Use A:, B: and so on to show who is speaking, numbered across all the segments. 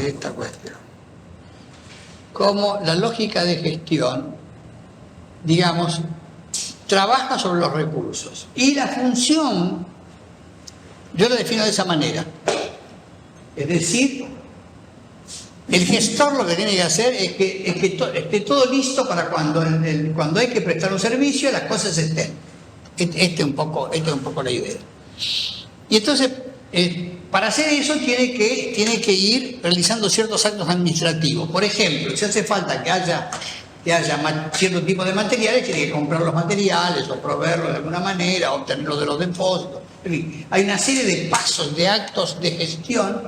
A: de esta cuestión. Como la lógica de gestión, digamos, trabaja sobre los recursos. Y la función, yo la defino de esa manera. Es decir, el gestor lo que tiene que hacer es que esté todo listo para cuando hay que prestar un servicio, las cosas estén. Esta es un poco la idea. Y entonces, para hacer eso tiene que ir realizando ciertos actos administrativos. Por ejemplo, si hace falta que haya cierto tipo de materiales, tiene que comprar los materiales o proveerlos de alguna manera, obtenerlos de los depósitos. En fin, hay una serie de pasos, de actos de gestión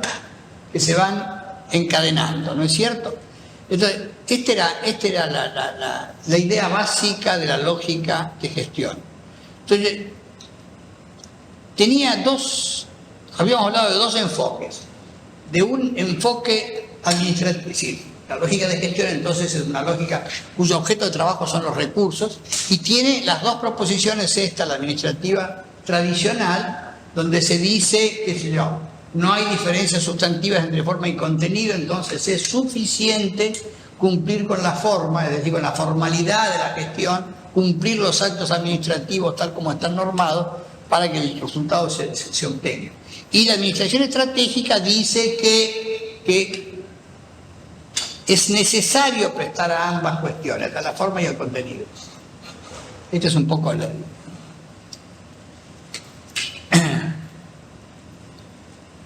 A: que se van encadenando, ¿no es cierto? Entonces, esta era la idea básica de la lógica de gestión. Entonces, habíamos hablado de dos enfoques. De un enfoque administrativo, es decir, la lógica de gestión entonces es una lógica cuyo objeto de trabajo son los recursos y tiene las dos proposiciones, esta, la administrativa tradicional, donde se dice, qué sé yo, no hay diferencias sustantivas entre forma y contenido, entonces es suficiente cumplir con la forma, es decir, con la formalidad de la gestión, cumplir los actos administrativos tal como están normados para que el resultado se obtenga. Y la administración estratégica dice que es necesario prestar a ambas cuestiones, a la forma y al contenido. Este es un poco el...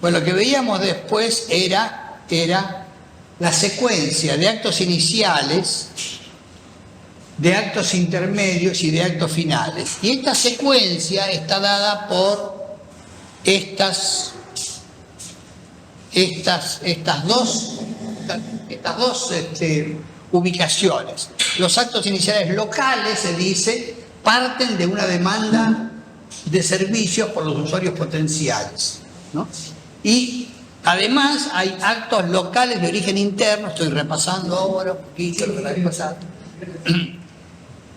A: Bueno, lo que veíamos después era la secuencia de actos iniciales, de actos intermedios y de actos finales. Y esta secuencia está dada por estas dos ubicaciones. Los actos iniciales locales, se dice, parten de una demanda de servicios por los usuarios potenciales, ¿no? Y además hay actos locales de origen interno, estoy repasando ahora un poquito lo que la vez pasada,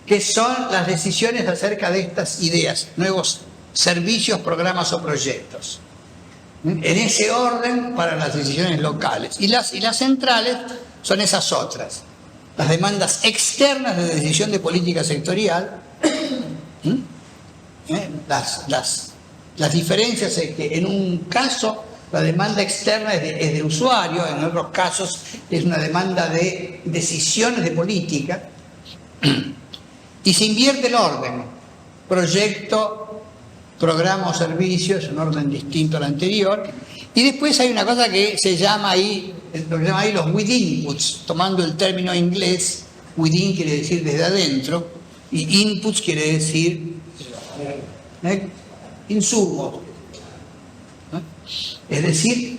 A: que son las decisiones acerca de estas ideas, nuevos servicios, programas o proyectos. En ese orden para las decisiones locales. Y las centrales son esas otras. Las demandas externas de decisión de política sectorial. Las diferencias es que en un caso la demanda externa es de usuario, en otros casos es una demanda de decisiones de política. Y se invierte el orden. Proyecto, programa o servicio, es un orden distinto al anterior. Y después hay una cosa que se llama ahí, lo que se llama ahí los with inputs, tomando el término inglés. Within quiere decir desde adentro y inputs quiere decir insumos. Es decir,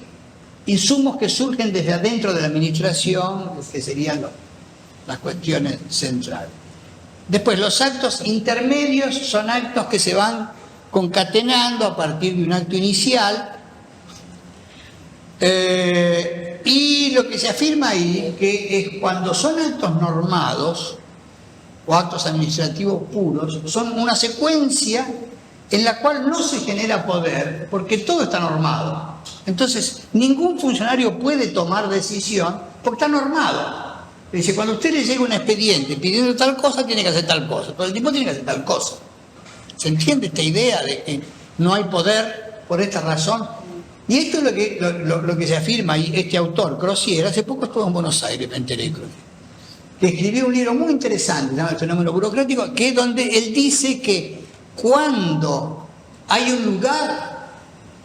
A: insumos que surgen desde adentro de la administración, que serían las cuestiones centrales. Después, los actos intermedios son actos que se van concatenando a partir de un acto inicial. Y lo que se afirma ahí, que es cuando son actos normados o actos administrativos puros, son una secuencia en la cual no se genera poder, porque todo está normado. Entonces, ningún funcionario puede tomar decisión porque está normado. Dice, cuando a usted le llega un expediente pidiendo tal cosa, tiene que hacer tal cosa. Todo el tiempo tiene que hacer tal cosa. ¿Se entiende esta idea de que no hay poder por esta razón? Y esto es lo que se afirma, y este autor, Crozier, hace poco estuvo en Buenos Aires, me enteré, que escribió un libro muy interesante, se llama El fenómeno burocrático, que es donde él dice que cuando hay un lugar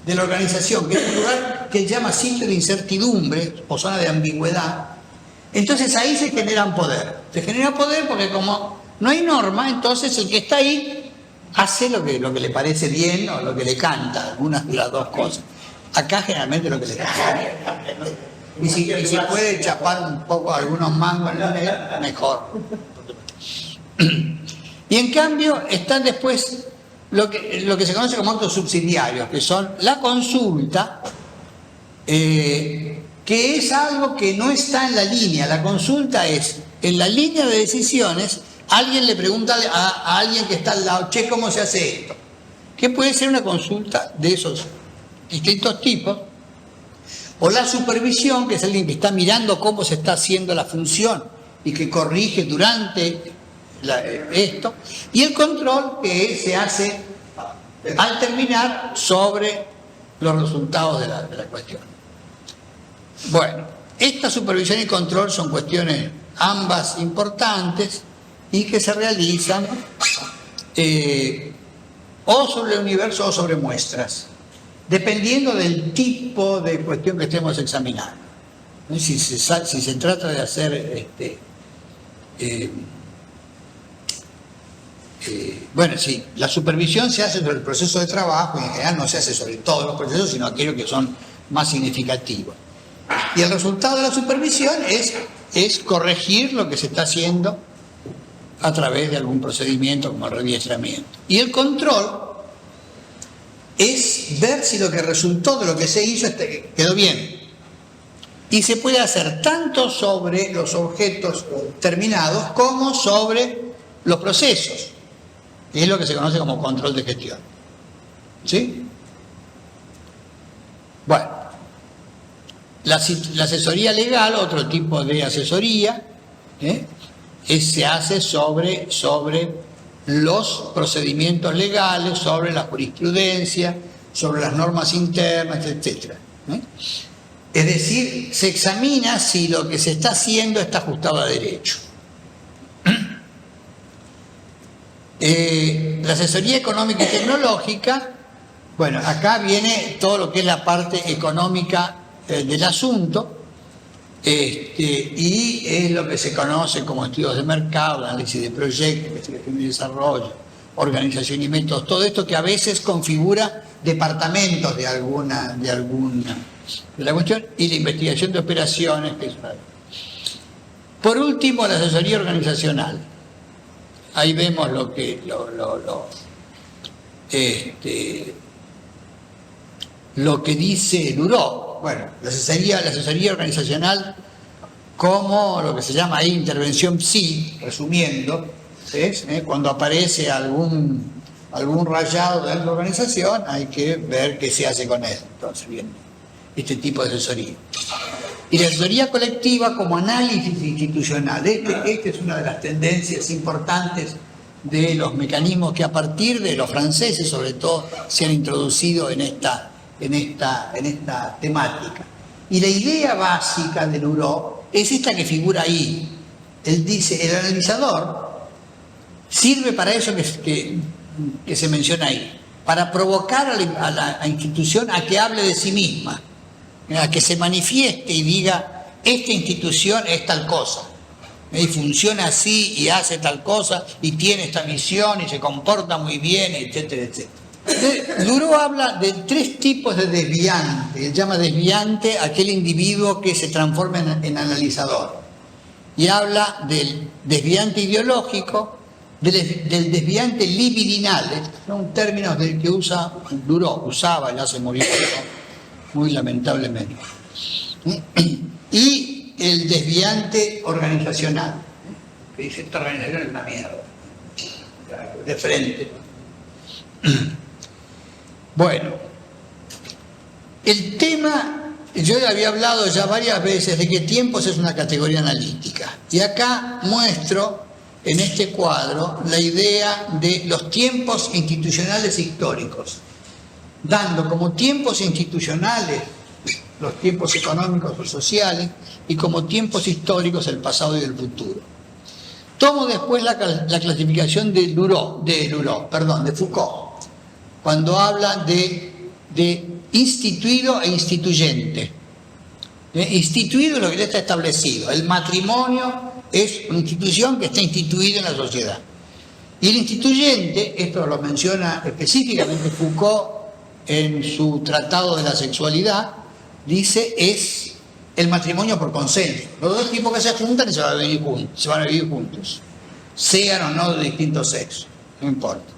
A: de la organización, que es un lugar que él llama sitio de incertidumbre o zona de ambigüedad, entonces ahí se generan poder. Se genera poder porque como no hay norma, entonces el que está ahí hace lo que le parece bien o lo que le canta, algunas de las dos cosas. Acá generalmente lo que le canta. Y si puede chapar un poco algunos mangos en la media, mejor. Y en cambio están después lo que se conoce como actos subsidiarios, que son la consulta, que es algo que no está en la línea. La consulta es, en la línea de decisiones, alguien le pregunta a alguien que está al lado, che, ¿cómo se hace esto? Que puede ser una consulta de esos distintos tipos, O la supervisión, que es alguien que está mirando cómo se está haciendo la función y que corrige durante esto. Y el control, que se hace al terminar sobre los resultados de la cuestión. Bueno, esta supervisión y control son cuestiones ambas importantes y que se realizan o sobre el universo o sobre muestras, dependiendo del tipo de cuestión que estemos examinando. Si se trata de hacer bueno, sí, la supervisión se hace sobre el proceso de trabajo y en general no se hace sobre todos los procesos, sino aquellos que son más significativos. Y el resultado de la supervisión es corregir lo que se está haciendo a través de algún procedimiento como el rediestramiento. Y el control es ver si lo que resultó de lo que se hizo quedó bien. Y se puede hacer tanto sobre los objetos terminados como sobre los procesos, que es lo que se conoce como control de gestión. ¿Sí? Bueno, la asesoría legal, otro tipo de asesoría, se hace sobre los procedimientos legales, sobre la jurisprudencia, sobre las normas internas, etc. Es decir, se examina si lo que se está haciendo está ajustado a derecho. La asesoría económica y tecnológica, bueno, acá viene todo lo que es la parte económica del asunto, y es lo que se conoce como estudios de mercado, análisis de proyectos, investigación y desarrollo, organización y métodos, todo esto que a veces configura departamentos de la cuestión, y la investigación de operaciones, que es una... Por último, la asesoría organizacional. Ahí vemos lo que dice Luró. Bueno, la asesoría organizacional, como lo que se llama ahí intervención psi, resumiendo, cuando aparece algún rayado dentro de la organización, hay que ver qué se hace con él. Entonces viene este tipo de asesoría. Y la asesoría colectiva como análisis institucional. Esta es una de las tendencias importantes de los mecanismos que a partir de los franceses, sobre todo, se han introducido en esta temática. Y la idea básica de Luró es esta que figura ahí. Él dice, el analizador sirve para eso que se menciona ahí, para provocar a la institución a que hable de sí misma, a que se manifieste y diga, esta institución es tal cosa, y funciona así y hace tal cosa y tiene esta misión y se comporta muy bien, etcétera, etcétera. Luró habla de 3 tipos de desviante. Él llama desviante a aquel individuo que se transforma en analizador, y habla del desviante ideológico, del desviante libidinal. Estos son términos del que usaba, ya se murió muy lamentablemente, y el desviante organizacional, que dice, esta organización es una mierda, de frente. Bueno, el tema, yo había hablado ya varias veces de que tiempos es una categoría analítica, y acá muestro en este cuadro la idea de los tiempos institucionales históricos, dando como tiempos institucionales los tiempos económicos o sociales y como tiempos históricos el pasado y el futuro. Tomo después la clasificación de Foucault, cuando habla de instituido e instituyente. Instituido es lo que ya está establecido. El matrimonio es una institución que está instituida en la sociedad. Y el instituyente, esto lo menciona específicamente Foucault en su Tratado de la Sexualidad, dice, es el matrimonio por consenso. Los 2 tipos que se juntan y se van a vivir juntos, sean o no de distintos sexos, no importa.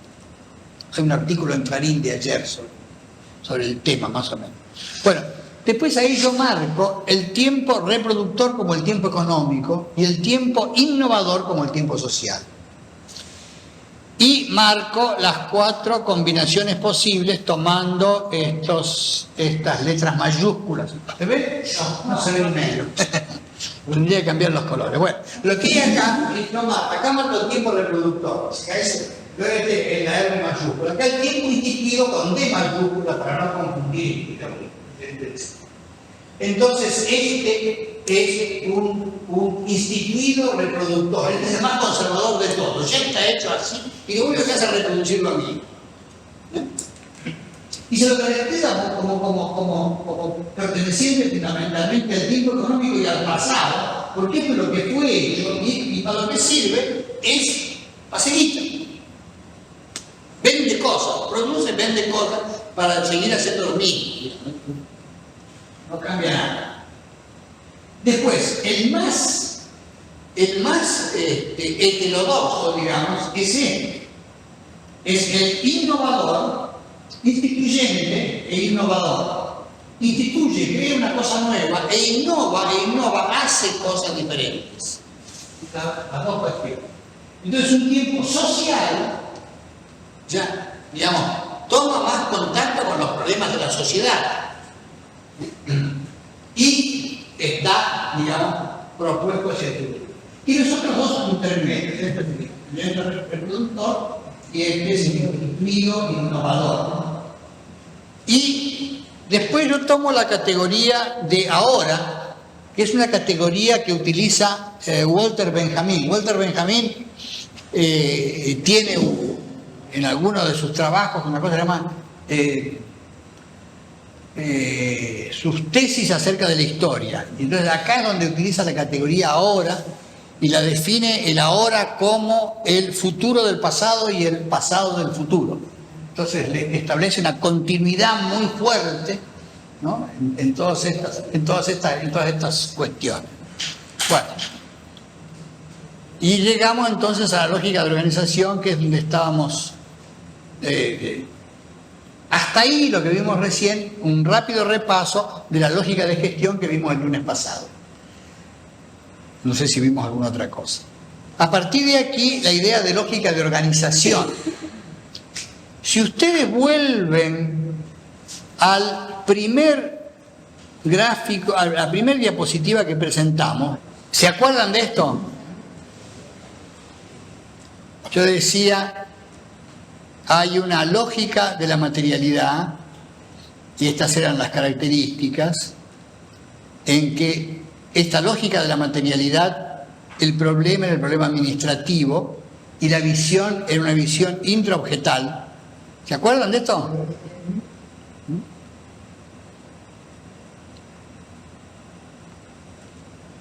A: Hay un artículo en Clarín de ayer sobre el tema, más o menos. Bueno, después ahí yo marco el tiempo reproductor como el tiempo económico y el tiempo innovador como el tiempo social. y marco las 4 combinaciones posibles tomando estas letras mayúsculas. ¿Se ve? No se ve en negro. Tendría que cambiar los colores. Bueno, lo que hay acá es tomar, acá marco el tiempo reproductor. Acá es la R mayúscula. Acá el tiempo instituido con D mayúscula para no confundir. Entonces, este es un instituido reproductor. Este es el más conservador de todos. Ya está hecho así y lo único que hace es reproducirlo a mí. Y se lo caracteriza como perteneciente fundamentalmente al tiempo económico y al pasado, porque esto es lo que fue hecho y para lo que sirve es para seguir. Vende cosas, produce, vende cosas para seguir haciendo lo mismo. No cambia nada. Después, el más heterodoxo, digamos, es este. Es el innovador, instituyente e innovador. Instituye, crea una cosa nueva e innova, hace cosas diferentes. Las dos cuestiones. Entonces, un tiempo social, ya, digamos, toma más contacto con los problemas de la sociedad. Y está, digamos, propuesto ese estudio. Y los otros dos intermedios, el reproductor y es instituido innovador, ¿no? Y después yo tomo la categoría de ahora, que es una categoría que utiliza Walter Benjamin. Walter Benjamin tiene en alguno de sus trabajos una cosa que se llama sus tesis acerca de la historia. Entonces acá es donde utiliza la categoría ahora y la define el ahora como el futuro del pasado y el pasado del futuro. Entonces le establece una continuidad muy fuerte, ¿no? en todas estas cuestiones. Bueno, y llegamos entonces a la lógica de organización, que es donde estábamos. Hasta ahí lo que vimos recién, un rápido repaso de la lógica de gestión que vimos el lunes pasado. No sé si vimos alguna otra cosa. A partir de aquí, la idea de lógica de organización. Si ustedes vuelven al primer gráfico, a la primera diapositiva que presentamos, ¿se acuerdan de esto? Yo decía, hay una lógica de la materialidad, y estas eran las características, en que esta lógica de la materialidad, el problema era el problema administrativo y la visión era una visión intraobjetal. ¿Se acuerdan de esto?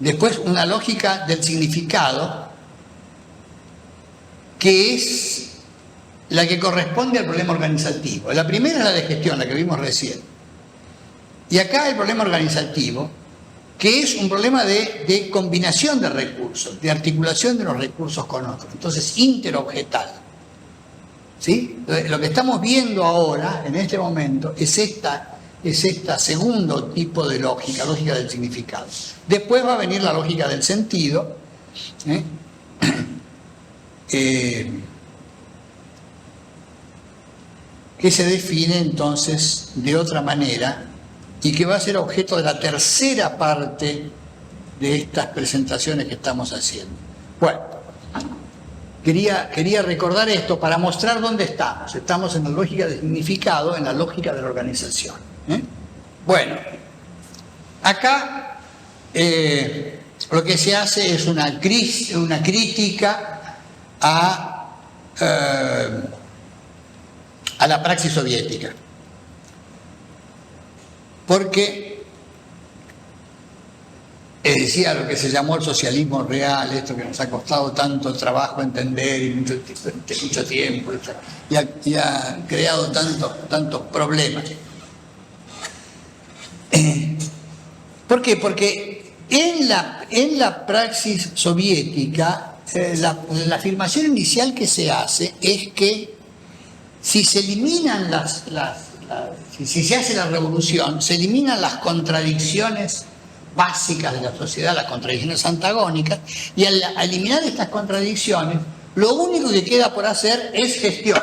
A: Después una lógica del significado, que es la que corresponde al problema organizativo. La primera es la de gestión, la que vimos recién. Y acá el problema organizativo, que es un problema de combinación de recursos, de articulación de los recursos con otros. Entonces, interobjetal. ¿Sí? Entonces, lo que estamos viendo ahora, en este momento, es esta segundo tipo de lógica, lógica del significado. Después va a venir la lógica del sentido, que se define entonces de otra manera y que va a ser objeto de la tercera parte de estas presentaciones que estamos haciendo. Bueno, quería recordar esto para mostrar dónde estamos. Estamos en la lógica del significado, en la lógica de la organización. Bueno, acá lo que se hace es una crítica a la praxis soviética. Porque decía lo que se llamó el socialismo real, esto que nos ha costado tanto trabajo entender y mucho tiempo, y ha creado tantos problemas. ¿Por qué? Porque en la praxis soviética, la afirmación inicial que se hace es que si se eliminan si se hace la revolución, se eliminan las contradicciones básicas de la sociedad, las contradicciones antagónicas, y al eliminar estas contradicciones Lo único que queda por hacer es gestión.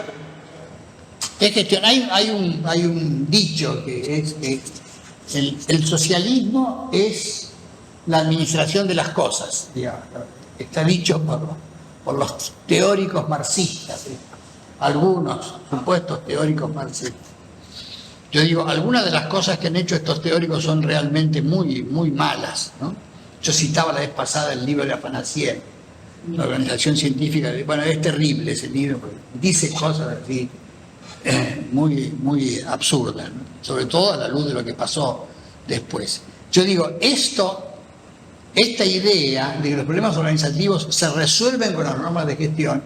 A: Es gestión. Hay un dicho que es que el socialismo es la administración de las cosas, digamos. Está dicho por los teóricos marxistas, algunos supuestos teóricos marxistas. Yo digo, algunas de las cosas que han hecho estos teóricos son realmente muy, muy malas, ¿no? Yo citaba la vez pasada el libro de Afanasiev, la Organización Científica. Bueno, es terrible ese libro, porque dice cosas así muy, muy absurdas, ¿no? Sobre todo a la luz de lo que pasó después. Yo digo, esta idea de que los problemas organizativos se resuelven con las normas de gestión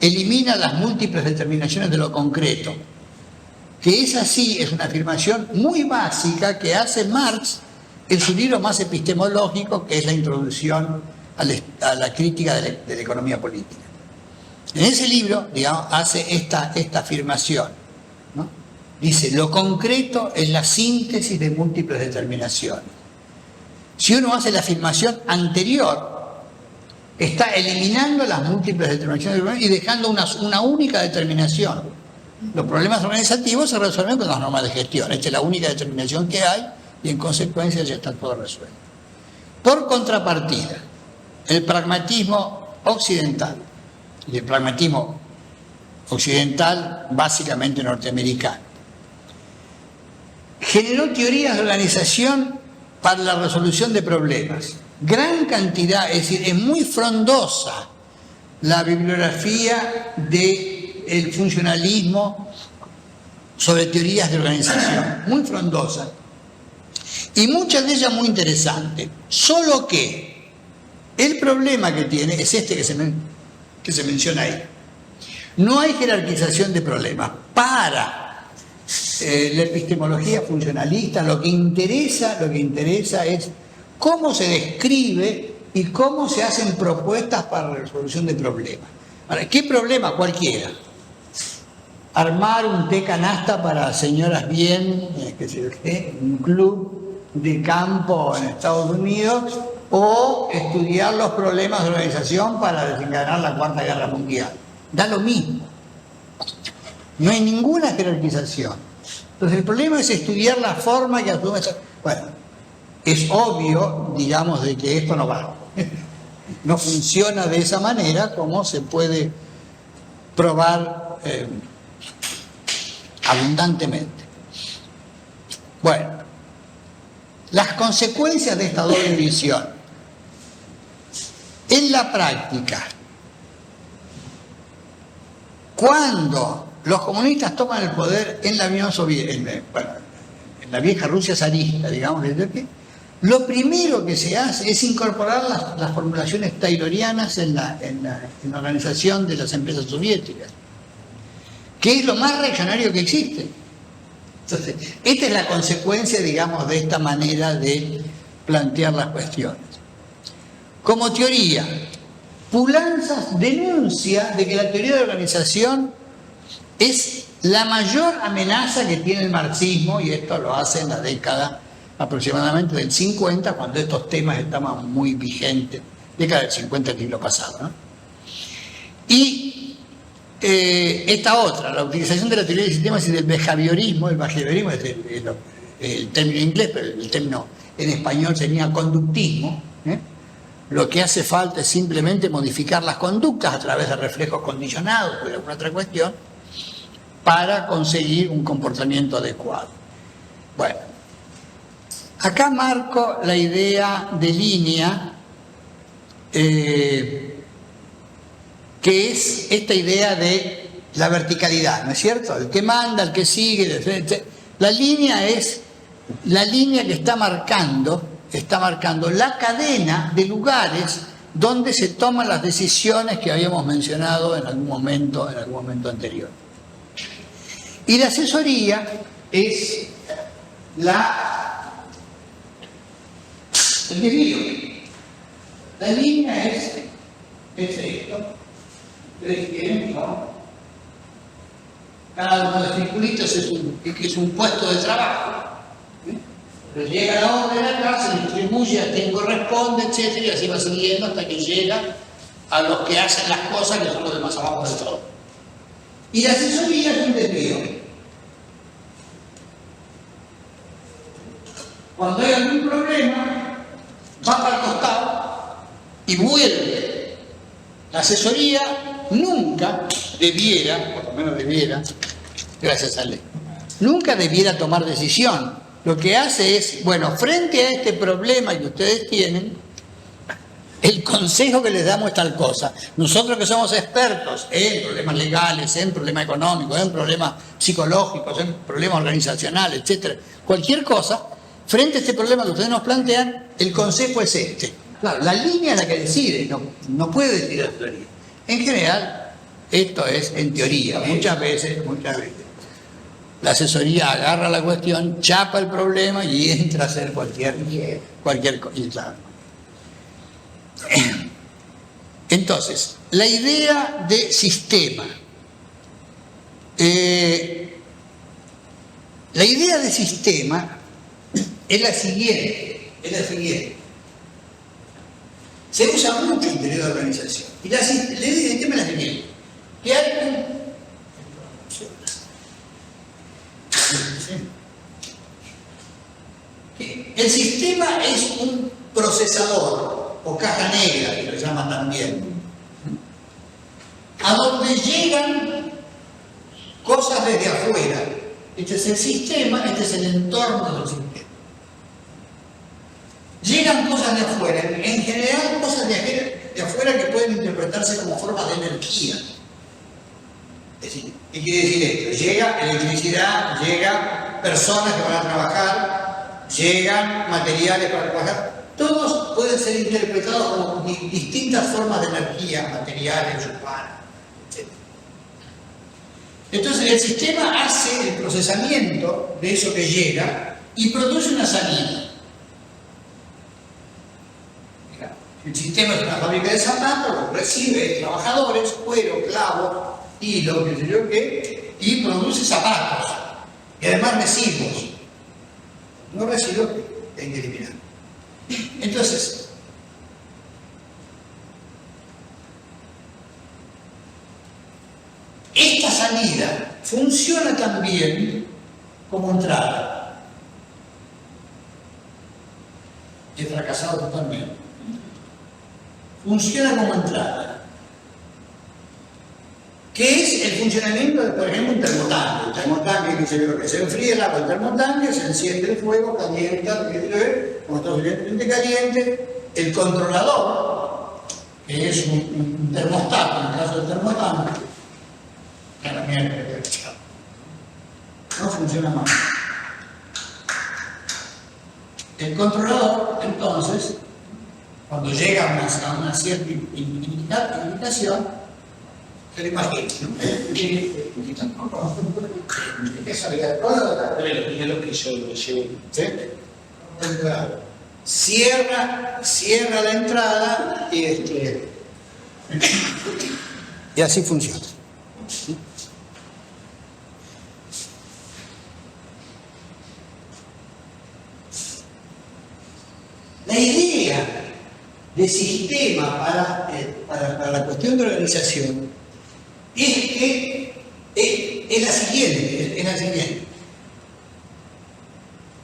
A: elimina las múltiples determinaciones de lo concreto. Que es así, es una afirmación muy básica que hace Marx en su libro más epistemológico, que es la introducción a la crítica de la economía política. En ese libro, digamos, hace esta afirmación, ¿no? Dice, lo concreto es la síntesis de múltiples determinaciones. Si uno hace la afirmación anterior, está eliminando las múltiples determinaciones y dejando una única determinación. Los problemas organizativos se resuelven con las normas de gestión. Esta es la única determinación que hay y en consecuencia ya está todo resuelto. Por contrapartida, el pragmatismo occidental, y el pragmatismo occidental básicamente norteamericano, generó teorías de organización para la resolución de problemas. Gran cantidad, es decir, es muy frondosa la bibliografía del funcionalismo sobre teorías de organización, muy frondosa, y muchas de ellas muy interesantes, solo que el problema que tiene es este que se menciona ahí. No hay jerarquización de problemas. Para la epistemología funcionalista lo que interesa es cómo se describe y cómo se hacen propuestas para la resolución de problemas. Ahora, ¿qué problema? Cualquiera. Armar un té canasta para señoras bien, un club de campo en Estados Unidos, o estudiar los problemas de organización para desencadenar la Cuarta Guerra Mundial. Da lo mismo. No hay ninguna jerarquización. Entonces el problema es estudiar la forma que asume esa... Bueno, es obvio, digamos, de que esto no va. No funciona de esa manera, como se puede probar abundantemente. Bueno, las consecuencias de esta doble visión. En la práctica, cuando los comunistas toman el poder en la Unión Soviética, en la vieja Rusia zarista, digamos, lo primero que se hace es incorporar las formulaciones taylorianas en la organización de las empresas soviéticas, que es lo más reaccionario que existe. Entonces, esta es la consecuencia, digamos, de esta manera de plantear las cuestiones. Como teoría, Poulantzas denuncia de que la teoría de organización es la mayor amenaza que tiene el marxismo, y esto lo hace en la década aproximadamente del 50, cuando estos temas estaban muy vigentes, década del 50 del siglo pasado, ¿no? Y esta otra, la utilización de la teoría de sistemas y del behaviorismo. El behaviorismo es el término inglés, pero el término en español sería conductismo, ¿eh? Lo que hace falta es simplemente modificar las conductas a través de reflejos condicionados o de alguna otra cuestión para conseguir un comportamiento adecuado. Bueno, acá marco la idea de línea, que es esta idea de la verticalidad, ¿no es cierto? El que manda, el que sigue, la línea es la línea que está marcando la cadena de lugares donde se toman las decisiones que habíamos mencionado en algún momento anterior. Y la asesoría es el desvío. La línea es esto. Ustedes quieren, ¿no? Cada uno de los circulitos es un puesto de trabajo. Pero llega la obra de la casa, se distribuye a quien corresponde, etc. Y así va siguiendo hasta que llega a los que hacen las cosas que son los de más abajo de todo. Y la asesoría es un desvío. Cuando hay algún problema, va para el costado y vuelve. La asesoría nunca debiera, por lo menos debiera, gracias a ley, nunca debiera tomar decisión. Lo que hace es, bueno, frente a este problema que ustedes tienen, el consejo que les damos es tal cosa. Nosotros que somos expertos en problemas legales, en problemas económicos, en problemas psicológicos, en problemas organizacionales, etcétera, cualquier cosa, frente a este problema que ustedes nos plantean, el consejo es este. Claro, la línea es la que decide, no puede decir la teoría. En general, esto es en teoría, muchas veces. La asesoría agarra la cuestión, chapa el problema y entra a hacer cualquier cosa. Claro. Entonces, la idea de sistema. La idea de sistema es la siguiente. Se usa mucho en teoría de organización. Y la idea de sistema es la siguiente. Que hay el sistema es un procesador o caja negra, que lo llaman también, a donde llegan cosas desde afuera. Este es el sistema, este es el entorno del sistema. Llegan cosas de afuera, en general cosas de afuera que pueden interpretarse como formas de energía. Es decir, ¿qué quiere decir esto? Llega electricidad, llega personas que van a trabajar, llegan materiales para trabajar. Todos pueden ser interpretados como distintas formas de energía, materiales, urbanas, etc. Entonces el sistema hace el procesamiento de eso que llega y produce una salida. El sistema es una fábrica de zapatos, recibe trabajadores, cuero, clavo, hilo, qué sé yo qué, y produce zapatos. Y además residuos. No residuos que hay que eliminar. Entonces, esta salida funciona también como entrada. He fracasado totalmente. Funciona como entrada. ¿Qué es el funcionamiento de, por ejemplo, un termotanque? El termotanque, que se enfría el agua del termotanque, se enciende el fuego, calienta, cuando está suficientemente caliente, el controlador, que es un termostato, en el caso del termotanque, no funciona más. El controlador, entonces, cuando llega a una cierta indicación, se lo imagina, ¿no? Eso había todo lo que yo lo llevé. ¿Sí? Cierra la entrada y así funciona. La idea de sistema para la cuestión de organización es la siguiente.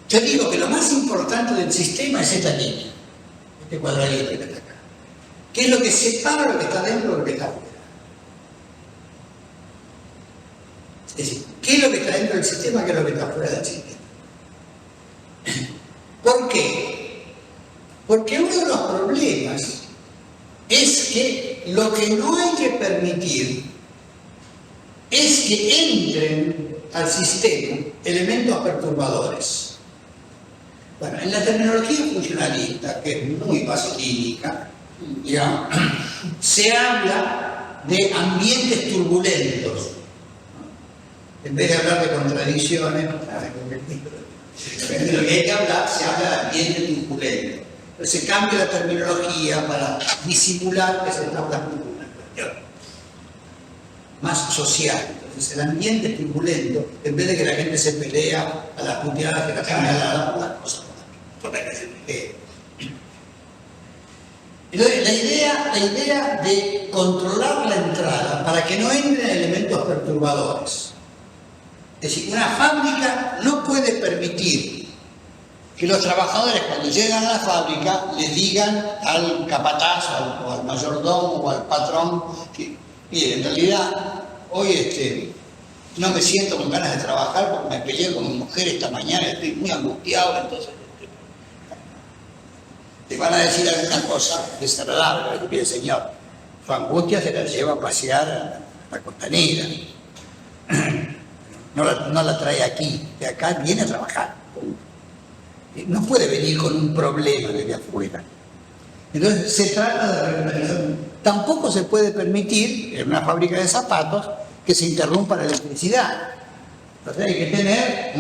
A: Yo digo que lo más importante del sistema es esta línea, este cuadradito que está acá, que es lo que separa lo que está dentro de lo que está afuera. Es decir, ¿qué es lo que está dentro del sistema, qué es lo que está fuera del sistema? ¿Por qué? Porque uno de los problemas es que lo que no hay que permitir es que entren al sistema elementos perturbadores. Bueno, en la terminología funcionalista, que es muy basílica, digamos, se habla de ambientes turbulentos. En vez de hablar de contradicciones, de lo que hay que hablar, se habla de ambiente turbulento. Entonces se cambia la terminología para disimular que se está hablando de una cuestión más social. Entonces el ambiente turbulento, en vez de que la gente se pelea a las puteadas, que la gente a las cosas, Entonces, la idea de controlar la entrada para que no entren elementos perturbadores. Es decir, una fábrica no puede permitir que los trabajadores cuando llegan a la fábrica les digan al capataz o al mayordomo o al patrón que, mire, en realidad hoy no me siento con ganas de trabajar porque me peleé con mi mujer esta mañana, estoy muy angustiado, entonces te van a decir alguna cosa desagradable, mire señor, su angustia se la lleva a pasear a la costanera, no la trae aquí, de acá viene a trabajar. No puede venir con un problema desde afuera. Entonces se trata de regularización. Tampoco se puede permitir en una fábrica de zapatos que se interrumpa la electricidad. Entonces hay que tener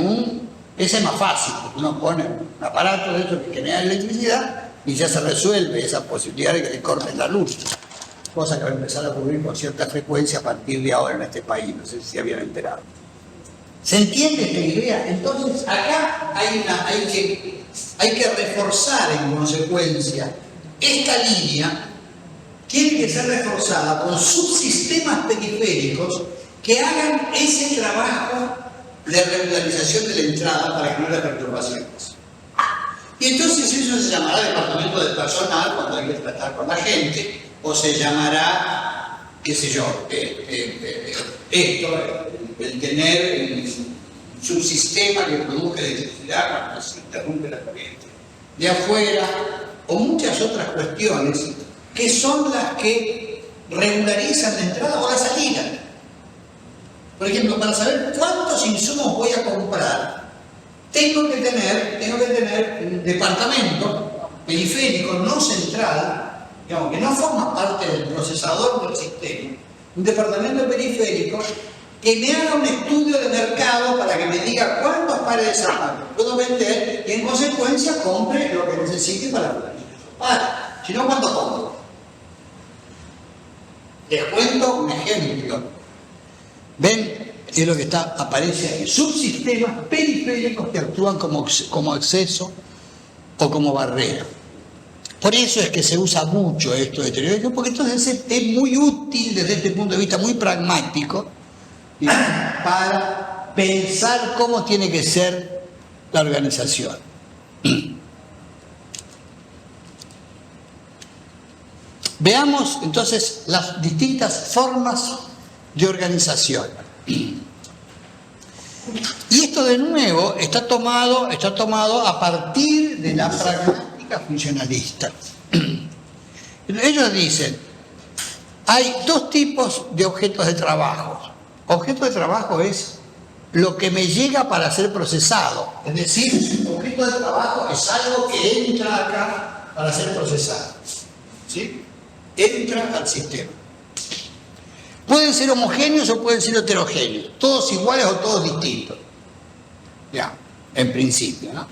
A: ese es más fácil, uno pone un aparato de esos que genera electricidad y ya se resuelve esa posibilidad de que le corten la luz. Cosa que va a empezar a ocurrir con cierta frecuencia a partir de ahora en este país, no sé si se habían enterado. ¿Se entiende esta idea? Entonces acá hay que reforzar en consecuencia esta línea, tiene que ser reforzada con subsistemas periféricos que hagan ese trabajo de regularización de la entrada para que no haya perturbaciones. Y entonces eso se llamará departamento de personal cuando hay que tratar con la gente, o se llamará, qué sé yo, el tener un subsistema que produzca electricidad cuando se interrumpe la corriente de afuera, o muchas otras cuestiones que son las que regularizan la entrada o la salida. Por ejemplo, para saber cuántos insumos voy a comprar, tengo que tener un departamento periférico no central, digamos, que no forma parte del procesador del sistema, un departamento periférico que me haga un estudio de mercado para que me diga cuántos pares de zapatos puedo vender y en consecuencia compre lo que necesite para realizar esos pares. Si no, ¿cuánto compro? Les cuento un ejemplo. ¿Ven? Es lo que aparece aquí. Subsistemas periféricos que actúan como acceso o como barrera. Por eso es que se usa mucho esto de teoría, porque entonces es muy útil desde este punto de vista, muy pragmático, para pensar cómo tiene que ser la organización. Veamos entonces las distintas formas de organización. Y esto de nuevo está tomado a partir de la pragmática funcionalista. Ellos dicen, hay dos tipos de objetos de trabajo. Objeto de trabajo es lo que me llega para ser procesado. Es decir, objeto de trabajo es algo que entra acá para ser procesado. ¿Sí? Entra al sistema. Pueden ser homogéneos o pueden ser heterogéneos, todos iguales o todos distintos. Ya, en principio, ¿no?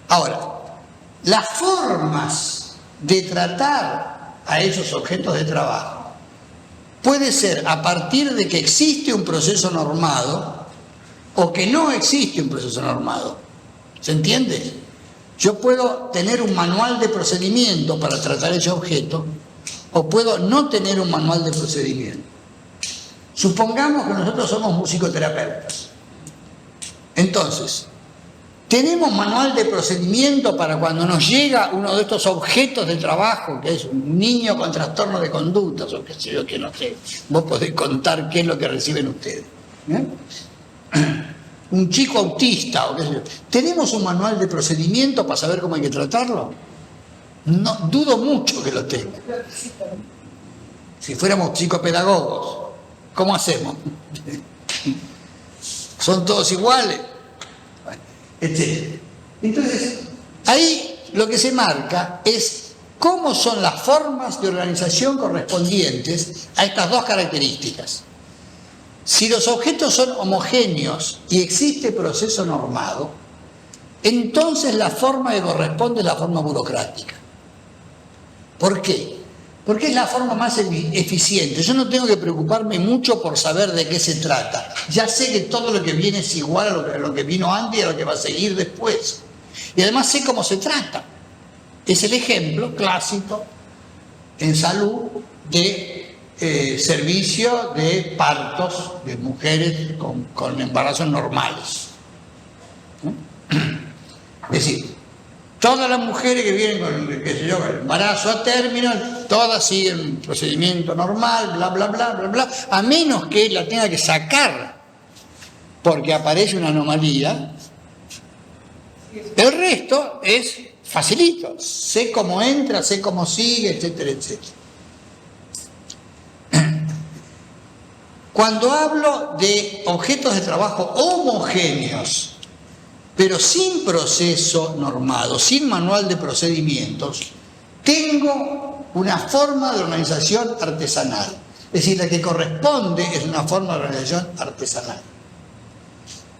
A: Ahora, las formas de tratar a esos objetos de trabajo puede ser a partir de que existe un proceso normado o que no existe un proceso normado. ¿Se entiende? Yo puedo tener un manual de procedimiento para tratar ese objeto o puedo no tener un manual de procedimiento. Supongamos que nosotros somos musicoterapeutas. Entonces, tenemos manual de procedimiento para cuando nos llega uno de estos objetos de trabajo, que es un niño con trastorno de conductas, o qué sé yo, que no sé, vos podés contar qué es lo que reciben ustedes. Un chico autista, o qué sé yo. ¿Tenemos un manual de procedimiento para saber cómo hay que tratarlo? No, dudo mucho que lo tenga. Si fuéramos psicopedagogos, ¿cómo hacemos? ¿Son todos iguales? Entonces, ahí lo que se marca es cómo son las formas de organización correspondientes a estas dos características. Si los objetos son homogéneos y existe proceso normado, entonces la forma que corresponde es la forma burocrática. ¿Por qué? Porque es la forma más eficiente. Yo no tengo que preocuparme mucho por saber de qué se trata. Ya sé que todo lo que viene es igual a lo que vino antes y a lo que va a seguir después. Y además sé cómo se trata. es el ejemplo clásico en salud de servicio de partos de mujeres con embarazos normales. Es decir, todas las mujeres que vienen con, qué sé yo, el embarazo a término, todas siguen un procedimiento normal, bla, bla, bla, bla, bla, a menos que la tenga que sacar porque aparece una anomalía. El resto es facilito, sé cómo entra, sé cómo sigue, etcétera, etcétera. Cuando hablo de objetos de trabajo homogéneos, pero sin proceso normado, sin manual de procedimientos, tengo una forma de organización artesanal. Es decir, la que corresponde es una forma de organización artesanal.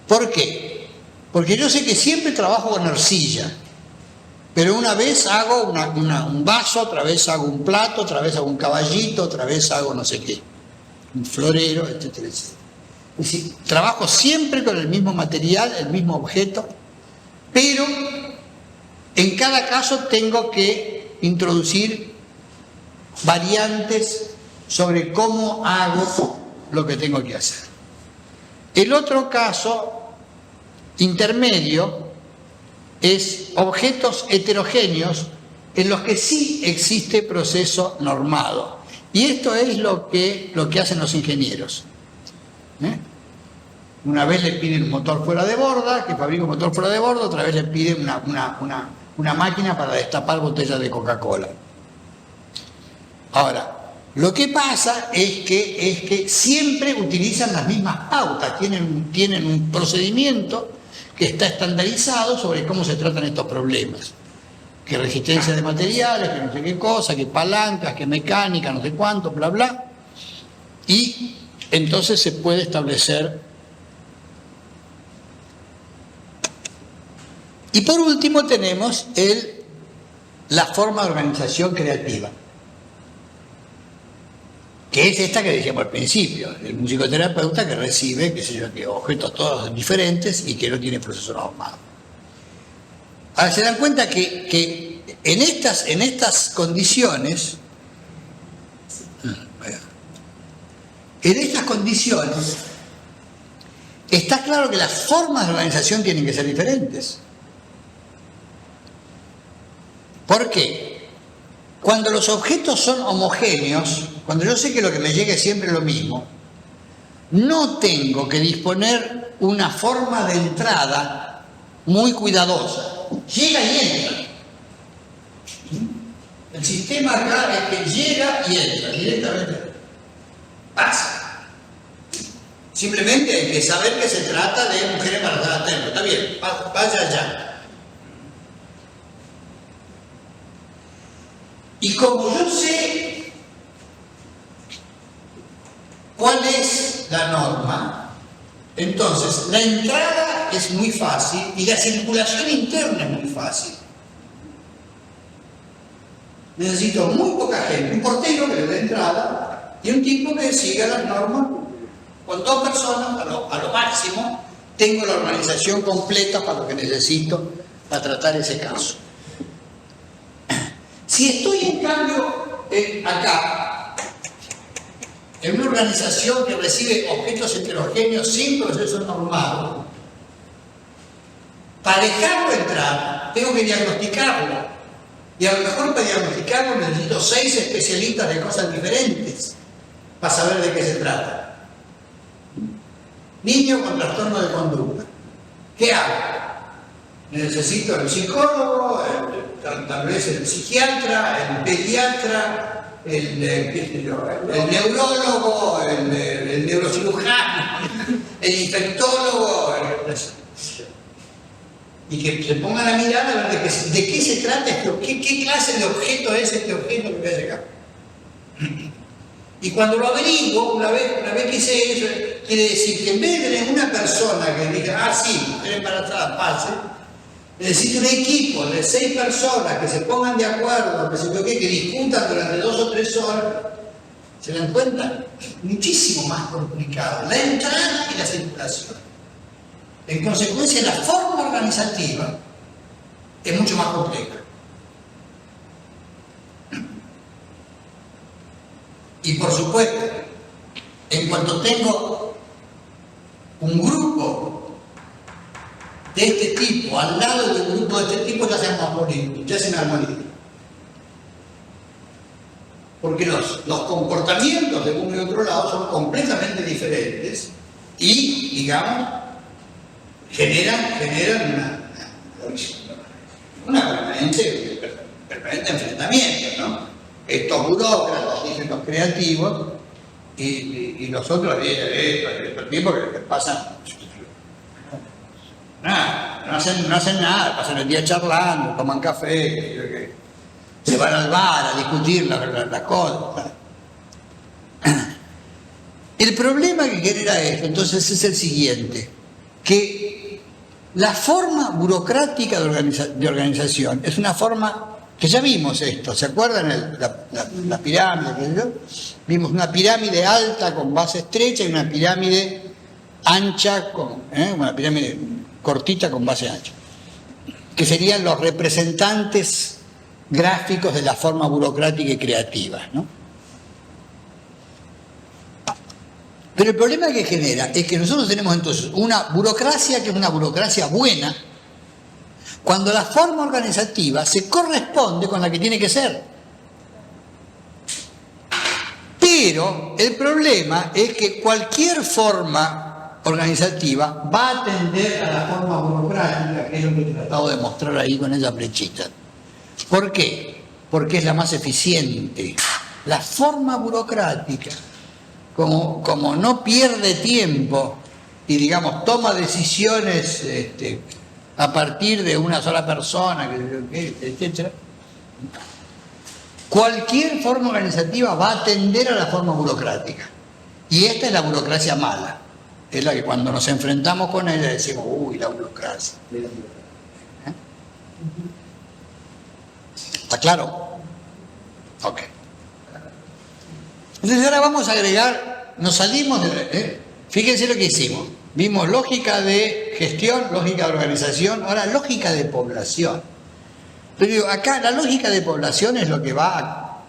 A: ¿Por qué? Porque yo sé que siempre trabajo con arcilla, pero una vez hago un vaso, otra vez hago un plato, otra vez hago un caballito, otra vez hago no sé qué, un florero, etcétera, etcétera. Es decir, trabajo siempre con el mismo material, el mismo objeto, pero en cada caso tengo que introducir variantes sobre cómo hago lo que tengo que hacer. El otro caso intermedio es objetos heterogéneos en los que sí existe proceso normado. Y esto es lo que hacen los ingenieros. Una vez le piden un motor fuera de borda, que fabrica un motor fuera de borda, otra vez le piden una máquina para destapar botellas de Coca-Cola. Ahora, lo que pasa es que siempre utilizan las mismas pautas, tienen un procedimiento que está estandarizado sobre cómo se tratan estos problemas. Que resistencia de materiales, que no sé qué cosa, que palancas, que mecánica, no sé cuánto, bla, bla. Y entonces se puede establecer. Y por último tenemos la forma de organización creativa, que es esta que decíamos al principio, el musicoterapeuta que recibe, qué sé yo, que objetos todos diferentes y que no tiene proceso normado. Ahora se dan cuenta que en estas condiciones, está claro que las formas de organización tienen que ser diferentes. ¿Por qué? Cuando los objetos son homogéneos, cuando yo sé que lo que me llega es siempre lo mismo, no tengo que disponer una forma de entrada muy cuidadosa. Llega y entra. El sistema acá es que llega y entra directamente. Pasa. Simplemente hay que saber que se trata de mujer embarazada término. Está bien, vaya allá. Y como yo sé cuál es la norma, entonces la entrada es muy fácil y la circulación interna es muy fácil. Necesito muy poca gente, un portero que le dé entrada y un tipo que siga las normas. Con 2 personas, a lo máximo, tengo la organización completa para lo que necesito para tratar ese caso. Si estoy en cambio acá, en una organización que recibe objetos heterogéneos sin proceso normado, para dejarlo entrar, tengo que diagnosticarlo. Y a lo mejor para diagnosticarlo necesito 6 especialistas de cosas diferentes para saber de qué se trata. Niño con trastorno de conducta. ¿Qué hago? Necesito el psicólogo, tal vez el psiquiatra, el pediatra, el neurólogo, el neurocirujano, el infectólogo, y que se pongan a mirar a ver de qué se trata esto, qué clase de objeto es este objeto que voy a llegar. Y cuando lo averiguo, una vez que hice eso, quiere decir que en vez de tener una persona que diga, sí, mujer embarazada, pase, necesito un equipo de 6 personas que se pongan de acuerdo, que discutan durante 2 o 3 horas. ¿Se dan cuenta? Muchísimo más complicado. La entrada y la circulación. En consecuencia, la forma organizativa es mucho más compleja. Y por supuesto, en cuanto tengo un grupo de este tipo al lado de un grupo de este tipo, ya se armoniza. Porque los comportamientos de uno y otro lado son completamente diferentes y, digamos, generan una permanente enfrentamiento, ¿no? Estos burócratas dicen los creativos y los otros dicen estos tipos que pasan nada, no hacen nada, pasan el día charlando, toman café, se van al bar a discutir la cosa. El problema que genera esto entonces es el siguiente, que la forma burocrática de organización es una forma que ya vimos esto, ¿se acuerdan? La pirámide, vimos una pirámide alta con base estrecha y una pirámide ancha, una pirámide cortita con base ancha, que serían los representantes gráficos de la forma burocrática y creativa, ¿no? Pero el problema que genera es que nosotros tenemos entonces una burocracia que es una burocracia buena, cuando la forma organizativa se corresponde con la que tiene que ser. Pero el problema es que cualquier forma organizativa va a tender a la forma burocrática, que es lo que he tratado de mostrar ahí con esa flechita. ¿Por qué? Porque es la más eficiente. La forma burocrática, como no pierde tiempo y, digamos, toma decisiones a partir de una sola persona, etc. Cualquier forma organizativa va a tender a la forma burocrática. Y esta es la burocracia mala. Es la que cuando nos enfrentamos con ella decimos, uy, la burocracia. ¿Está claro? Ok. Entonces ahora vamos a agregar, nos salimos de... Fíjense lo que hicimos. Vimos lógica de gestión, lógica de organización, ahora lógica de población. Pero digo, acá la lógica de población es lo que va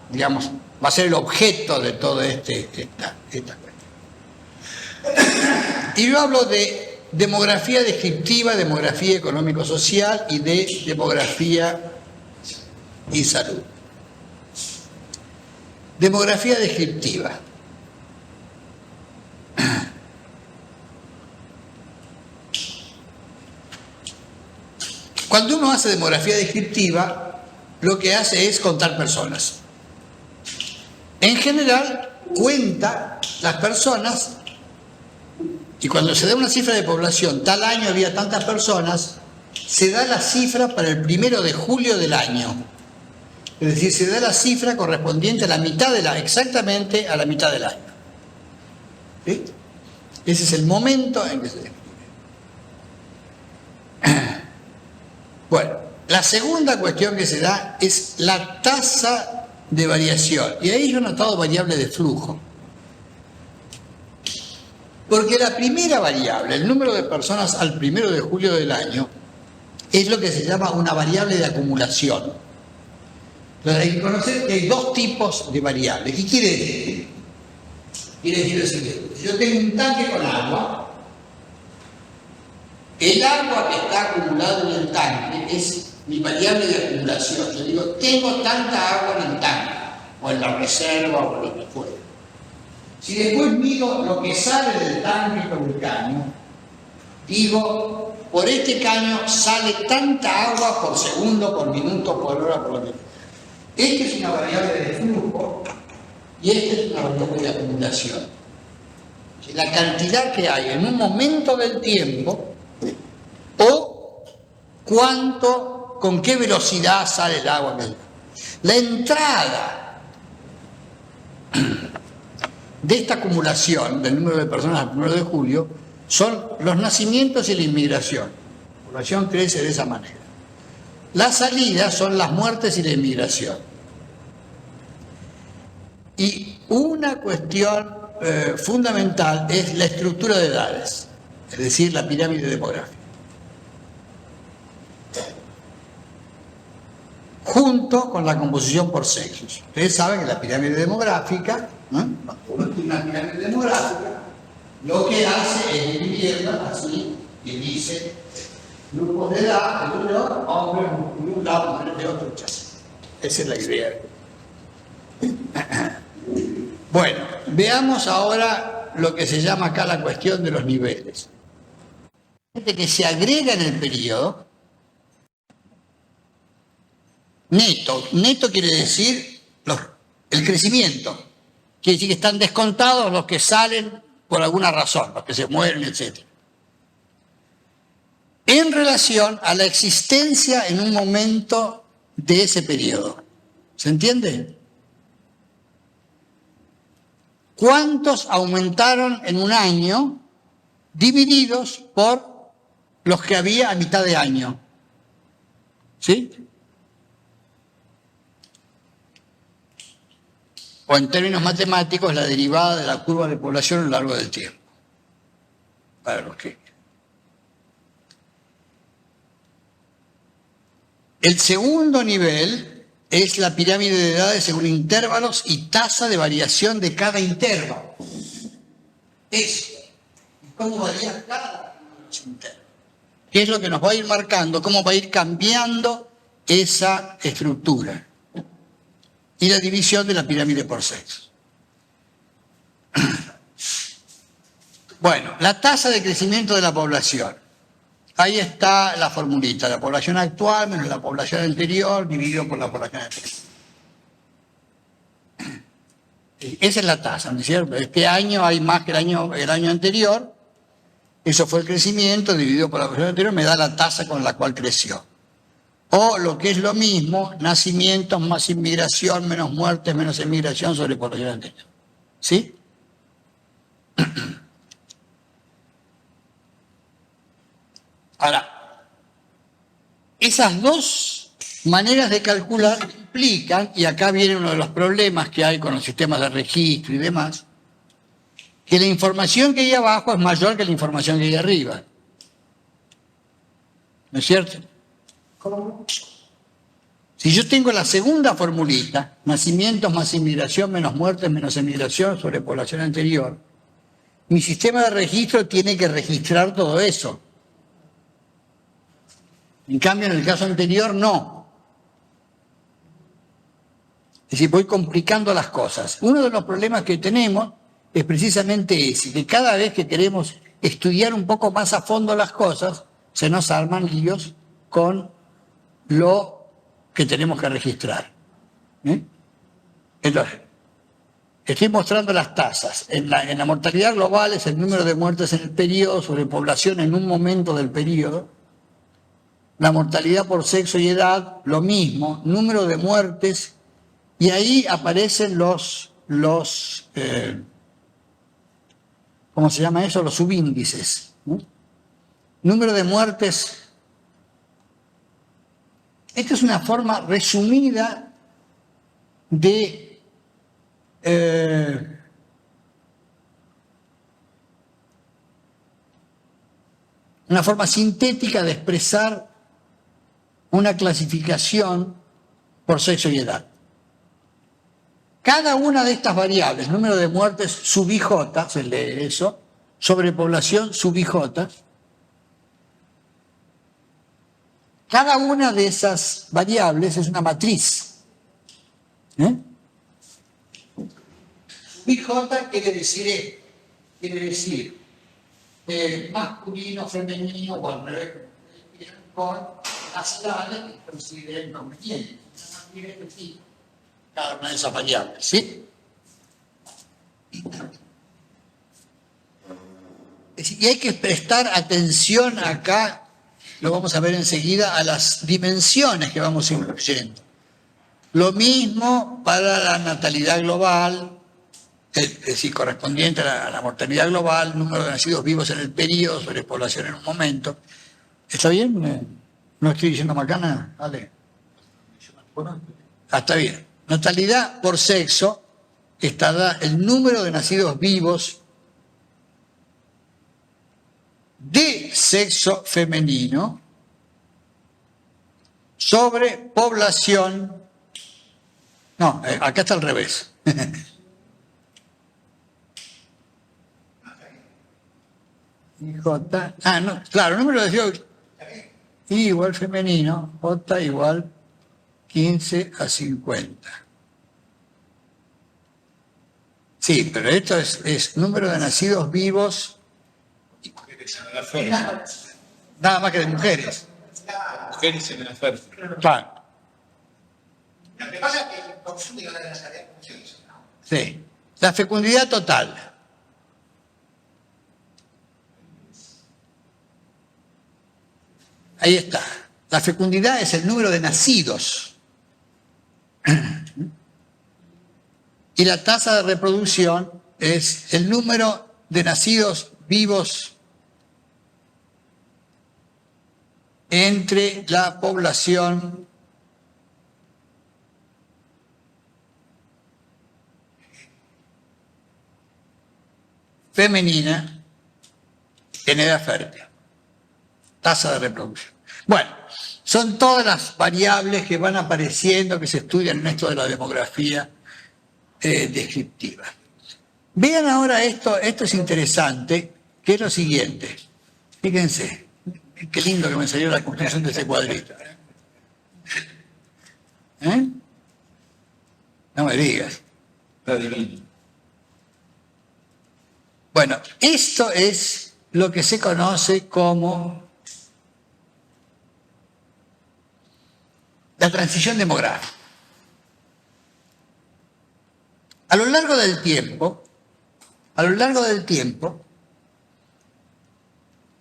A: a ser el objeto de todo esta cuestión. Y yo hablo de demografía descriptiva, demografía económico-social y de demografía y salud. Demografía descriptiva. Cuando uno hace demografía descriptiva, lo que hace es contar personas. En general, cuenta las personas, y cuando se da una cifra de población, tal año había tantas personas, se da la cifra para el 1 de julio del año. Es decir, se da la cifra correspondiente a la mitad exactamente a la mitad del año. ¿Sí? Ese es el momento en que se describe. Bueno, la segunda cuestión que se da es la tasa de variación. Y ahí yo he notado variable de flujo. Porque la primera variable, el número de personas al 1 de julio del año, es lo que se llama una variable de acumulación. Entonces hay que conocer que hay dos tipos de variables. ¿Qué quiere decir? Quiere decir lo siguiente: si yo tengo un tanque con agua, el agua que está acumulada en el tanque es mi variable de acumulación. Yo digo, tengo tanta agua en el tanque, o en la reserva, o en lo que fuera. Si después mido lo que sale del tanque con el caño, digo, por este caño sale tanta agua por segundo, por minuto, por hora, por lo que fuera. Esta es una variable de flujo y esta es una variable de acumulación. La cantidad que hay en un momento del tiempo o con qué velocidad sale el agua. La entrada de esta acumulación del número de personas al 1 de julio son los nacimientos y la inmigración. La población crece de esa manera. Las salidas son las muertes y la inmigración. Y una cuestión fundamental es la estructura de edades, es decir, la pirámide demográfica. Junto con la composición por sexos. Ustedes saben que la pirámide demográfica Cuando uno tiene una pirámide demográfica, lo que hace es dividirla así y dice grupos de edad, de un lado, hombres de un lado, mujeres de otro. Esa es la idea. Bueno, veamos ahora lo que se llama acá la cuestión de los niveles. Que se agrega en el periodo neto quiere decir el crecimiento, quiere decir que están descontados los que salen por alguna razón, los que se mueren, etc. En relación a la existencia en un momento de ese periodo. ¿Se entiende? ¿Cuántos aumentaron en un año divididos por los que había a mitad de año? ¿Sí? O en términos matemáticos, la derivada de la curva de población a lo largo del tiempo. Para los que... El segundo nivel es la pirámide de edades según intervalos y tasa de variación de cada intervalo. Eso. ¿Cómo varía cada uno de los intervalos? ¿Qué es lo que nos va a ir marcando? ¿Cómo va a ir cambiando esa estructura? Y la división de la pirámide por sexo. Bueno, la tasa de crecimiento de la población. Ahí está la formulita, la población actual menos la población anterior dividido por la población anterior. Esa es la tasa, ¿no es cierto? Este año hay más que el año anterior, eso fue el crecimiento dividido por la población anterior, me da la tasa con la cual creció. O lo que es lo mismo, nacimientos más inmigración, menos muertes, menos emigración sobre población anterior. ¿Sí? Ahora, esas dos maneras de calcular implican, y acá viene uno de los problemas que hay con los sistemas de registro y demás, que la información que hay abajo es mayor que la información que hay arriba. ¿No es cierto? ¿Cómo? Si yo tengo la segunda formulita, nacimientos más inmigración, menos muertes, menos emigración sobre población anterior, mi sistema de registro tiene que registrar todo eso. En cambio, en el caso anterior, no. Es decir, voy complicando las cosas. Uno de los problemas que tenemos es precisamente ese, que cada vez que queremos estudiar un poco más a fondo las cosas, se nos arman líos con lo que tenemos que registrar. Entonces, estoy mostrando las tasas. En la mortalidad global es el número de muertes en el periodo sobre población en un momento del periodo. La mortalidad por sexo y edad, lo mismo, número de muertes, y ahí aparecen ¿cómo se llama eso? Los subíndices. Número de muertes. Esta es una forma resumida de una forma sintética de expresar una clasificación por sexo y edad. Cada una de estas variables, número de muertes sub IJ, se lee eso, sobrepoblación sub IJ, cada una de esas variables es una matriz. Sub IJ quiere decir esto, quiere decir masculino, femenino, con nacionales que consideren convenientes. Cada una de esas variables, ¿sí? Y hay que prestar atención acá, lo vamos a ver enseguida, a las dimensiones que vamos incluyendo. Lo mismo para la natalidad global, es decir, correspondiente a la mortalidad global, número de nacidos vivos en el periodo, sobre población en un momento. ¿Está bien? No estoy diciendo macana, ¿vale? Está bien. Natalidad por sexo, está el número de nacidos vivos de sexo femenino sobre población. No, acá está al revés. Y J. Ah, no, claro, número de I igual femenino, J igual 15 a 50. Sí, pero esto es número de nacidos vivos. Nada más que de mujeres.
B: Mujeres en la fuerza.
A: Claro.
C: Lo que pasa es que confunde con las tareas funciones.
A: Sí. La fecundidad total. Ahí está. La fecundidad es el número de nacidos. Y la tasa de reproducción es el número de nacidos vivos entre la población femenina en edad fértil. Tasa de reproducción. Bueno, son todas las variables que van apareciendo, que se estudian en esto de la demografía descriptiva. Vean ahora esto es interesante, que es lo siguiente. Fíjense, qué lindo que me salió la construcción de ese cuadrito. ¿Eh? No me digas.
B: Está divino.
A: Bueno, esto es lo que se conoce como la transición demográfica. A lo largo del tiempo,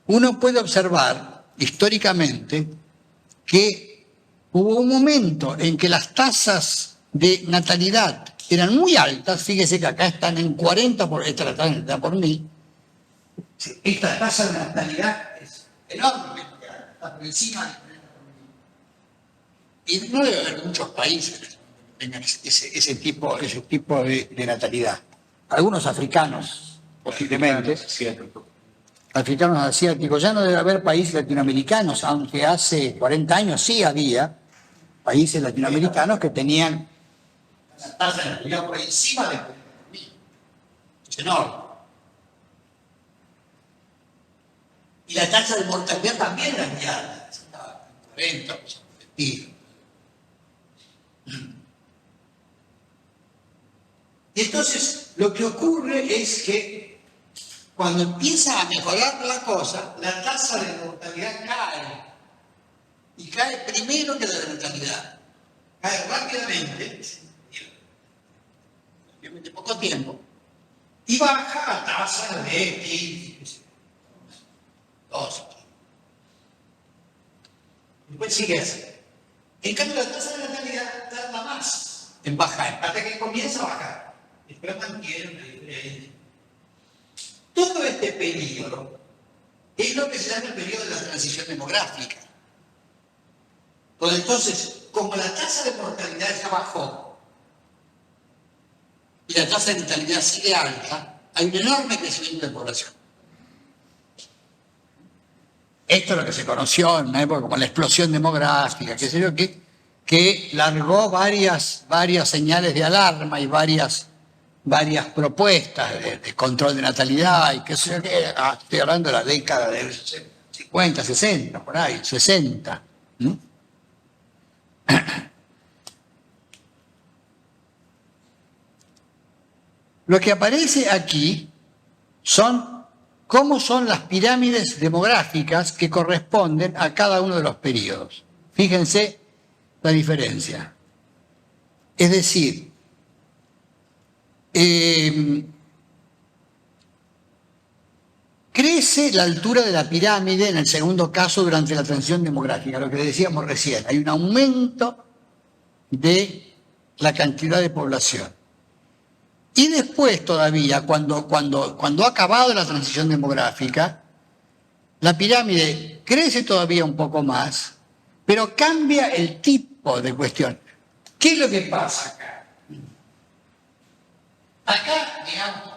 A: uno puede observar históricamente que hubo un momento en que las tasas de natalidad eran muy altas. Fíjese que acá están en 40 por, esta está por 1000. Esta tasa de natalidad es enormemente alta, está por encima de 40 por 1000. Y no debe haber muchos países que tengan ese tipo de natalidad. Algunos africanos, posiblemente. Africanos asiáticos. Ya no debe haber países latinoamericanos, aunque hace 40 años sí había países latinoamericanos que tenían una tasa de natalidad por encima de 40.000. Es enorme. Y la tasa de mortalidad también era muy alta, estaba en 40, pues, y entonces lo que ocurre es que cuando empieza a mejorar la cosa, la tasa de mortalidad cae. Y cae primero que la de natalidad. Cae rápidamente, en poco tiempo, y baja a tasas de 15, 12. Después sigue así. En cambio, la tasa de natalidad tarda más en bajar, hasta que comienza a bajar. Después mantiene una diferencia. Todo este periodo es lo que se llama el periodo de la transición demográfica. Pues entonces, como la tasa de mortalidad ya bajó y la tasa de natalidad sigue alta, hay un enorme crecimiento de población. Esto es lo que se conoció en una época como la explosión demográfica, qué sé yo, que largó varias señales de alarma y varias propuestas de control de natalidad y qué sé yo, que estoy hablando de la década de 50, 60, por ahí, 60. Lo que aparece aquí son cómo son las pirámides demográficas que corresponden a cada uno de los periodos. Fíjense la diferencia. Es decir, crece la altura de la pirámide en el segundo caso durante la transición demográfica, lo que decíamos recién. Hay un aumento de la cantidad de población. Y después todavía, cuando ha acabado la transición demográfica, la pirámide crece todavía un poco más, pero cambia el tipo de cuestión. ¿Qué es lo que pasa acá? Acá, digamos,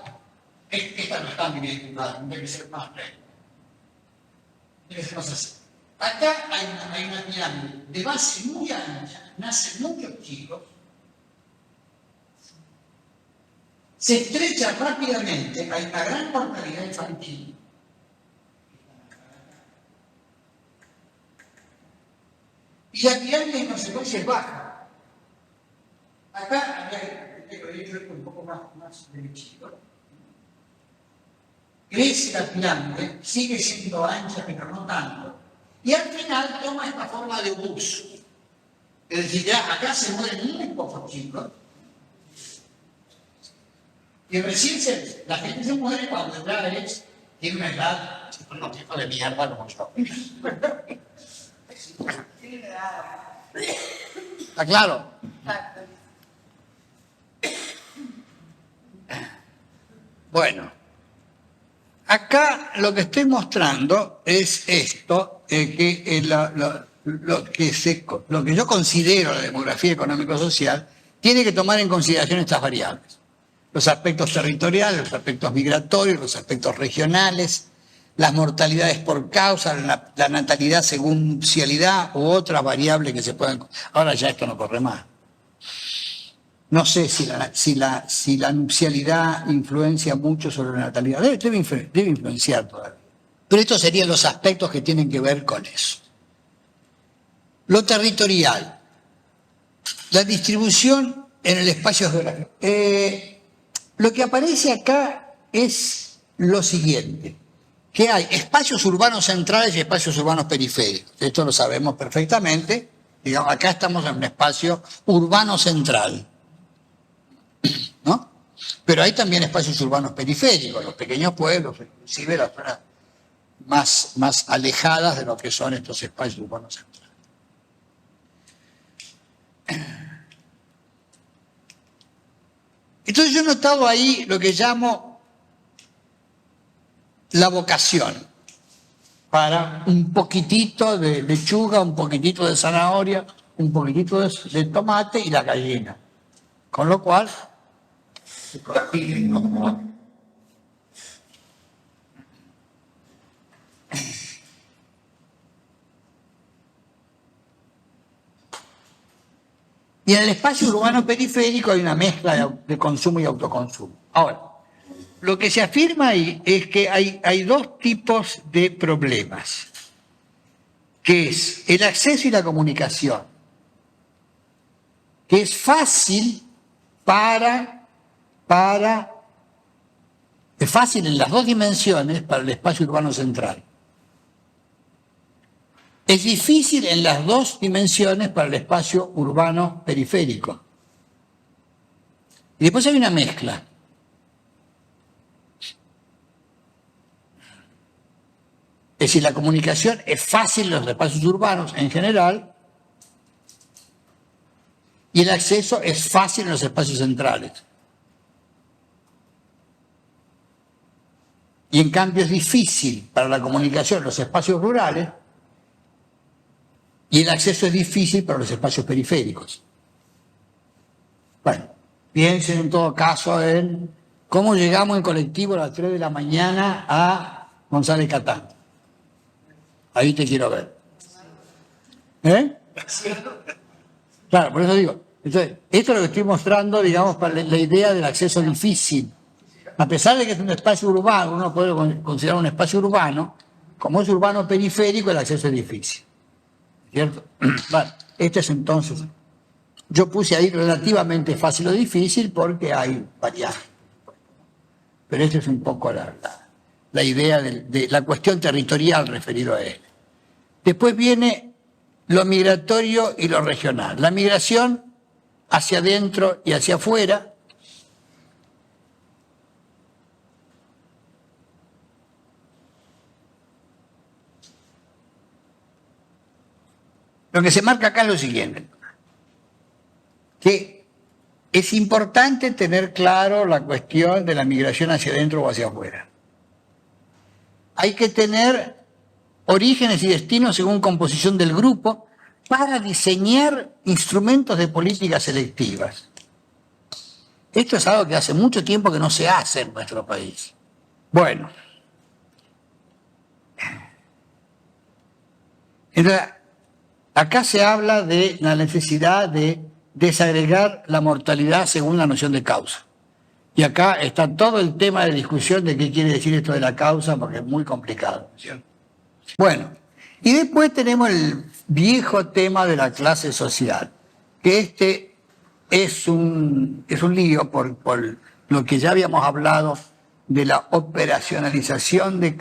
A: esta no está miniaturada, debe ser más recta. Debe ser más así. Acá hay una pirámide de base muy ancha, nacen muchos chicos, se estrecha rápidamente, hay una gran mortalidad infantil, y la pirámide en consecuencia es baja. Acá habría que haber hecho esto un poco más derechito. Crece la pirámide, sigue siendo ancha, pero no tanto. Y al final toma esta forma de bus. Es decir, ya acá se mueren muy pocos chicos. Y recién la gente se muere cuando ya tiene una edad, un tipo de mierda como yo. ¿Está claro? Bueno, acá lo que estoy mostrando es esto, que lo que yo considero la demografía económico-social tiene que tomar en consideración estas variables. Los aspectos territoriales, los aspectos migratorios, los aspectos regionales, las mortalidades por causa, la natalidad según nupcialidad u otras variables que se puedan... Ahora ya esto no corre más. No sé si la nupcialidad influencia mucho sobre la natalidad. Debe influenciar todavía. Pero estos serían los aspectos que tienen que ver con eso. Lo territorial. La distribución en el espacio geográfico. Lo que aparece acá es lo siguiente, que hay espacios urbanos centrales y espacios urbanos periféricos. Esto lo sabemos perfectamente. Digamos, acá estamos en un espacio urbano central, ¿no? Pero hay también espacios urbanos periféricos, los pequeños pueblos, inclusive las zonas más alejadas de lo que son estos espacios urbanos centrales. Entonces yo he notado ahí lo que llamo la vocación para un poquitito de lechuga, un poquitito de zanahoria, un poquitito de tomate y la gallina. Con lo cual, y en el espacio urbano periférico hay una mezcla de consumo y autoconsumo. Ahora, lo que se afirma ahí es que hay dos tipos de problemas, que es el acceso y la comunicación, que es fácil es fácil en las dos dimensiones para el espacio urbano central. Es difícil en las dos dimensiones para el espacio urbano periférico. Y después hay una mezcla. Es decir, la comunicación es fácil en los espacios urbanos en general y el acceso es fácil en los espacios centrales. Y en cambio es difícil para la comunicación en los espacios rurales y el acceso es difícil para los espacios periféricos. Bueno, piensen en todo caso en cómo llegamos en colectivo a las 3 de la mañana a González Catán. Ahí te quiero ver. ¿Eh? Claro, por eso digo. Entonces, esto es lo que estoy mostrando, digamos, para la idea del acceso difícil. A pesar de que es un espacio urbano, uno puede considerar un espacio urbano, como es urbano periférico, el acceso es difícil. ¿Cierto? Bueno, este es entonces. Yo puse ahí relativamente fácil o difícil porque hay variables. Pero esta es un poco la idea de la cuestión territorial referido a él. Después viene lo migratorio y lo regional. La migración hacia adentro y hacia afuera. Lo que se marca acá es lo siguiente, que es importante tener claro la cuestión de la migración hacia adentro o hacia afuera. Hay que tener orígenes y destinos según composición del grupo para diseñar instrumentos de políticas selectivas. Esto es algo que hace mucho tiempo que no se hace en nuestro país. Bueno. Entonces, acá se habla de la necesidad de desagregar la mortalidad según la noción de causa. Y acá está todo el tema de discusión de qué quiere decir esto de la causa, porque es muy complicado, ¿cierto? Bueno, Y después tenemos el viejo tema de la clase social, que este es un lío por lo que ya habíamos hablado de la operacionalización de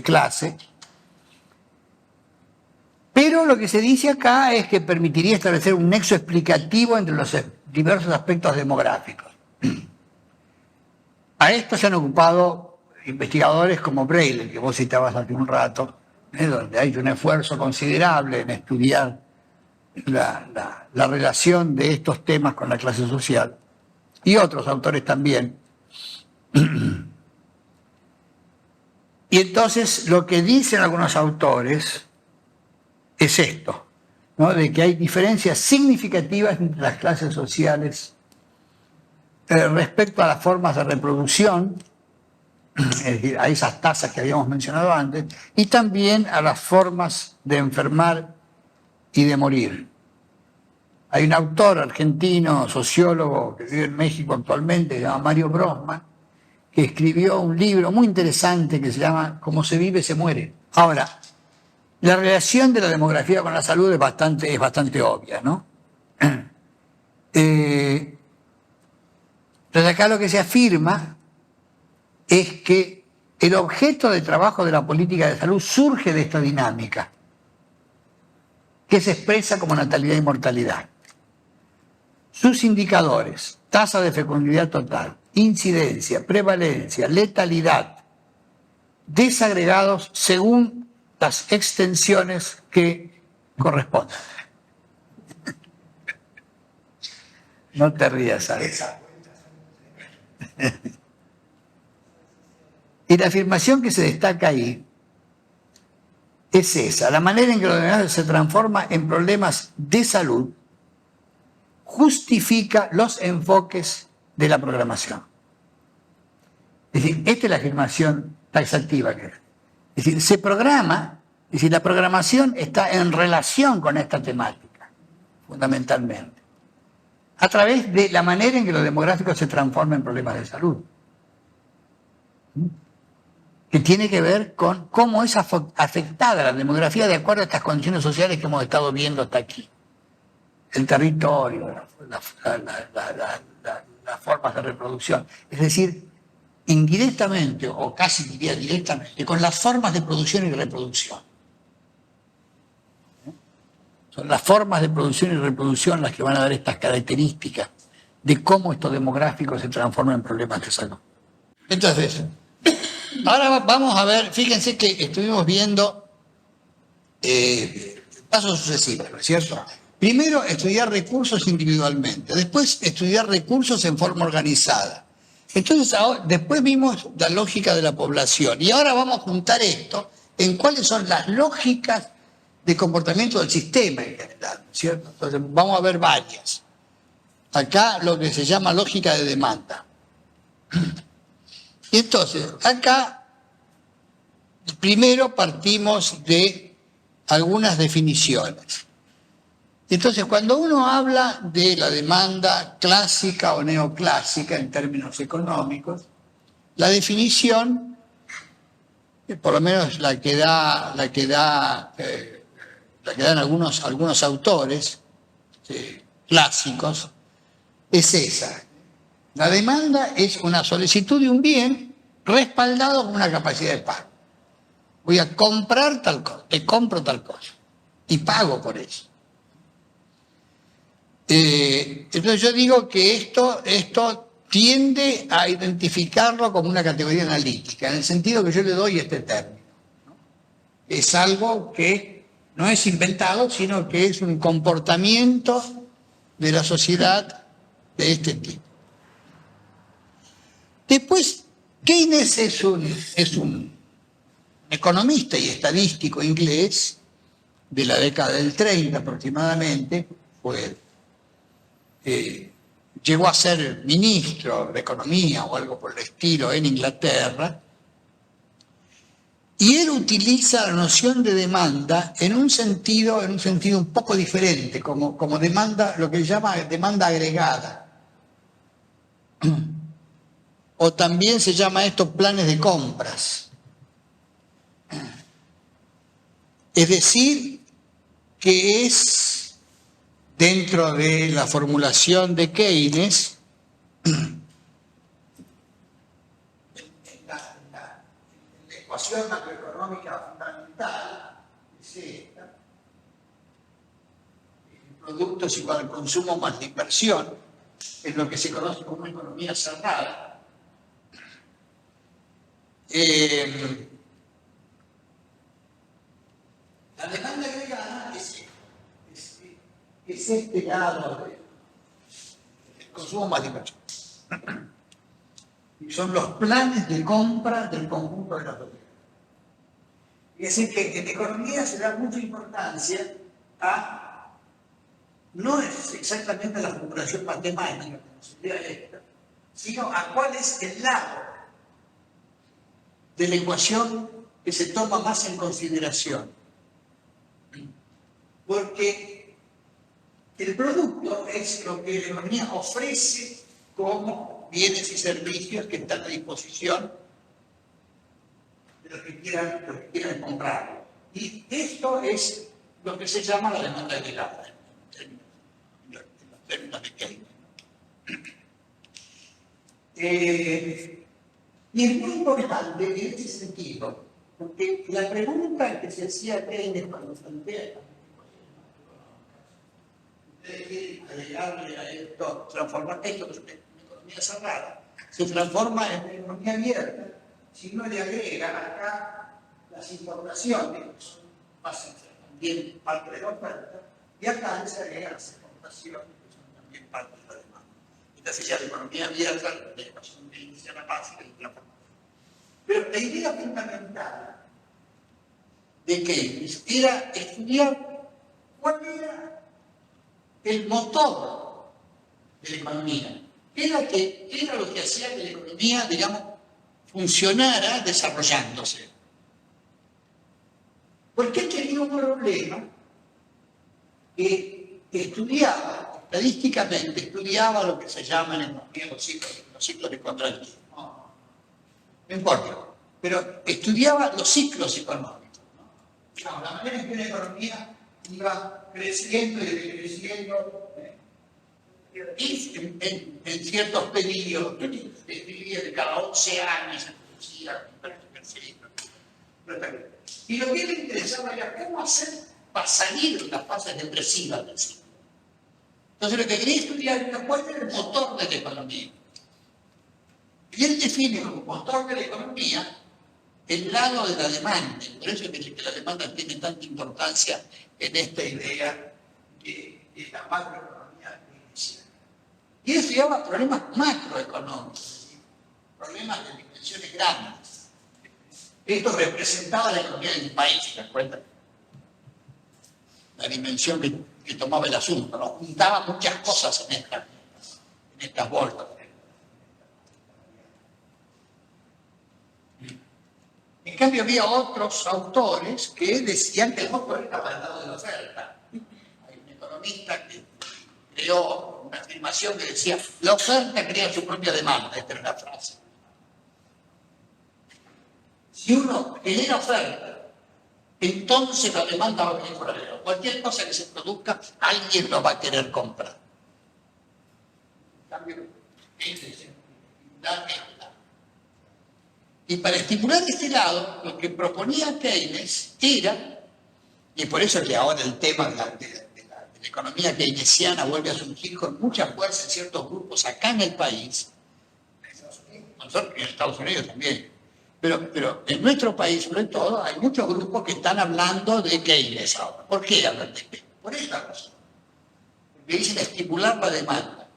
A: clase. Pero lo que se dice acá es que permitiría establecer un nexo explicativo entre los diversos aspectos demográficos. A esto se han ocupado investigadores como Braille, que vos citabas hace un rato, donde hay un esfuerzo considerable en estudiar la relación de estos temas con la clase social, y otros autores también. Y entonces lo que dicen algunos autores es esto, ¿no? De que hay diferencias significativas entre las clases sociales respecto a las formas de reproducción, es decir, a esas tasas que habíamos mencionado antes, y también a las formas de enfermar y de morir. Hay un autor argentino, sociólogo, que vive en México actualmente, que se llama Mario Brosman, que escribió un libro muy interesante que se llama Cómo se vive, se muere. Ahora, la relación de la demografía con la salud es bastante obvia, ¿no? Entonces acá lo que se afirma es que el objeto de trabajo de la política de salud surge de esta dinámica, que se expresa como natalidad y mortalidad. Sus indicadores: tasa de fecundidad total, incidencia, prevalencia, letalidad, desagregados según las extensiones que correspondan. No te rías, Alex. Y la afirmación que se destaca ahí es esa: la manera en que lo demás se transforma en problemas de salud justifica los enfoques de la programación. Es decir, esta es la afirmación taxativa que es. Es decir, se programa, es decir, la programación está en relación con esta temática, fundamentalmente, a través de la manera en que lo demográfico se transforma en problemas de salud, que tiene que ver con cómo es afectada la demografía de acuerdo a estas condiciones sociales que hemos estado viendo hasta aquí. El territorio, las formas de reproducción. Es decir, indirectamente, o casi diría directamente, con las formas de producción y reproducción. Son las formas de producción y reproducción las que van a dar estas características de cómo estos demográficos se transforman en problemas de salud. Entonces, ahora vamos a ver, fíjense que estuvimos viendo pasos sucesivos, ¿no es cierto? Primero, estudiar recursos individualmente, después estudiar recursos en forma organizada. Entonces, después vimos la lógica de la población y ahora vamos a juntar esto en cuáles son las lógicas de comportamiento del sistema en general, ¿no es cierto? Entonces, vamos a ver varias. Acá lo que se llama lógica de demanda. Y entonces, acá primero partimos de algunas definiciones. Entonces, cuando uno habla de la demanda clásica o neoclásica en términos económicos, la definición, por lo menos la que dan algunos autores clásicos, es esa. La demanda es una solicitud de un bien respaldado con una capacidad de pago. Voy a comprar tal cosa, te compro tal cosa y pago por eso. Entonces yo digo que esto tiende a identificarlo como una categoría analítica, en el sentido que yo le doy este término, ¿no? Es algo que no es inventado, sino que es un comportamiento de la sociedad de este tipo. Después, Keynes es un economista y estadístico inglés de la década del 30 aproximadamente, llegó a ser ministro de Economía o algo por el estilo en Inglaterra, y él utiliza la noción de demanda en un sentido un poco diferente, como demanda, lo que él llama demanda agregada. O también se llama esto planes de compras. Es decir, que es dentro de la formulación de Keynes, la ecuación macroeconómica fundamental es esta. El producto es igual al consumo más la inversión, es lo que se conoce como una economía cerrada. La demanda agregada es este lado del consumo más la inversión. Y son los planes de compra del conjunto de la propiedad. Es decir, que en economía se da mucha importancia a, no es exactamente la formulación matemática, como sería esta, sino a cuál es el lado de la ecuación que se toma más en consideración. Porque el producto es lo que la economía ofrece como bienes y servicios que están a disposición de los que quieran comprar. Y esto es lo que se llama la demanda agregada, en los términos de Keynes. Y es muy importante en este sentido, porque la pregunta que se hacía Keynes cuando plantea ustedes quieren agregarle a esto, transformar esto que es una economía cerrada, se transforma en una economía abierta. Si uno le agrega acá las importaciones, que son también parte de la oferta, y acá se agregan las exportaciones, que son también parte de la demanda. Entonces ya la economía abierta, la ecuación de inicial básica y la forma. Pero la idea fundamental de Keynes era estudiar cuál era el motor de la economía. Era lo que hacía que la economía, digamos, funcionara desarrollándose. Porque él tenía un problema que estudiaba, estadísticamente, estudiaba lo que se llama en economía los ciclos de contractivo. No importa, pero estudiaba los ciclos económicos. Digamos, la manera en que una economía iba creciendo y decreciendo en ciertos periodos, de cada 11 años se producía y lo que le interesaba era cómo hacer para salir de las fases depresivas del ciclo. Entonces lo que quería estudiar era cuál era el motor de la economía. Y él define como motor de la economía el lado de la demanda. Por eso es que la demanda tiene tanta importancia en esta idea de la macroeconomía inicial. Y él estudiaba problemas macroeconómicos, es decir, problemas de dimensiones grandes. Esto representaba la economía de un país, ¿se dan cuenta? La dimensión que tomaba el asunto, ¿no? Juntaba muchas cosas en estas bolsas. En cambio, había otros autores que decían que el motor estaba al lado de la oferta. Hay un economista que creó una afirmación que decía: la oferta crea su propia demanda. Esta era una frase. Si uno genera oferta, entonces la demanda va a venir por arriba. Cualquier cosa que se produzca, alguien lo va a querer comprar. En cambio, y para estimular este lado, lo que proponía Keynes era, y por eso que ahora el tema de la economía keynesiana vuelve a surgir con mucha fuerza en ciertos grupos acá en el país, en Estados Unidos también, pero en nuestro país, sobre todo, hay muchos grupos que están hablando de Keynes ahora. ¿Por qué hablan de Keynes? Por esta razón. Porque dicen estimular la demanda.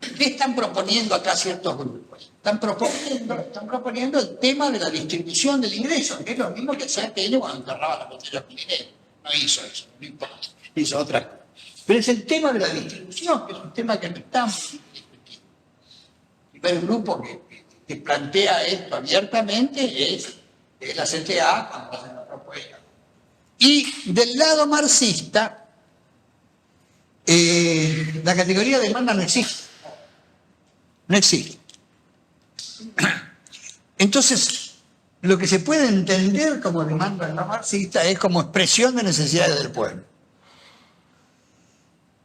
A: ¿Qué están proponiendo acá ciertos grupos? Están proponiendo el tema de la distribución del ingreso, que es lo mismo que hacía Keynes cuando enterraba la botella de dinero. No hizo eso, no importa, hizo otra cosa. Pero es el tema de la distribución, que es un tema que no estamos discutiendo. Y hay un grupo que plantea esto abiertamente, es la CTA cuando hacen la propuesta. Y del lado marxista, la categoría de demanda no existe. No existe. Entonces, lo que se puede entender como demanda marxista es como expresión de necesidades del pueblo.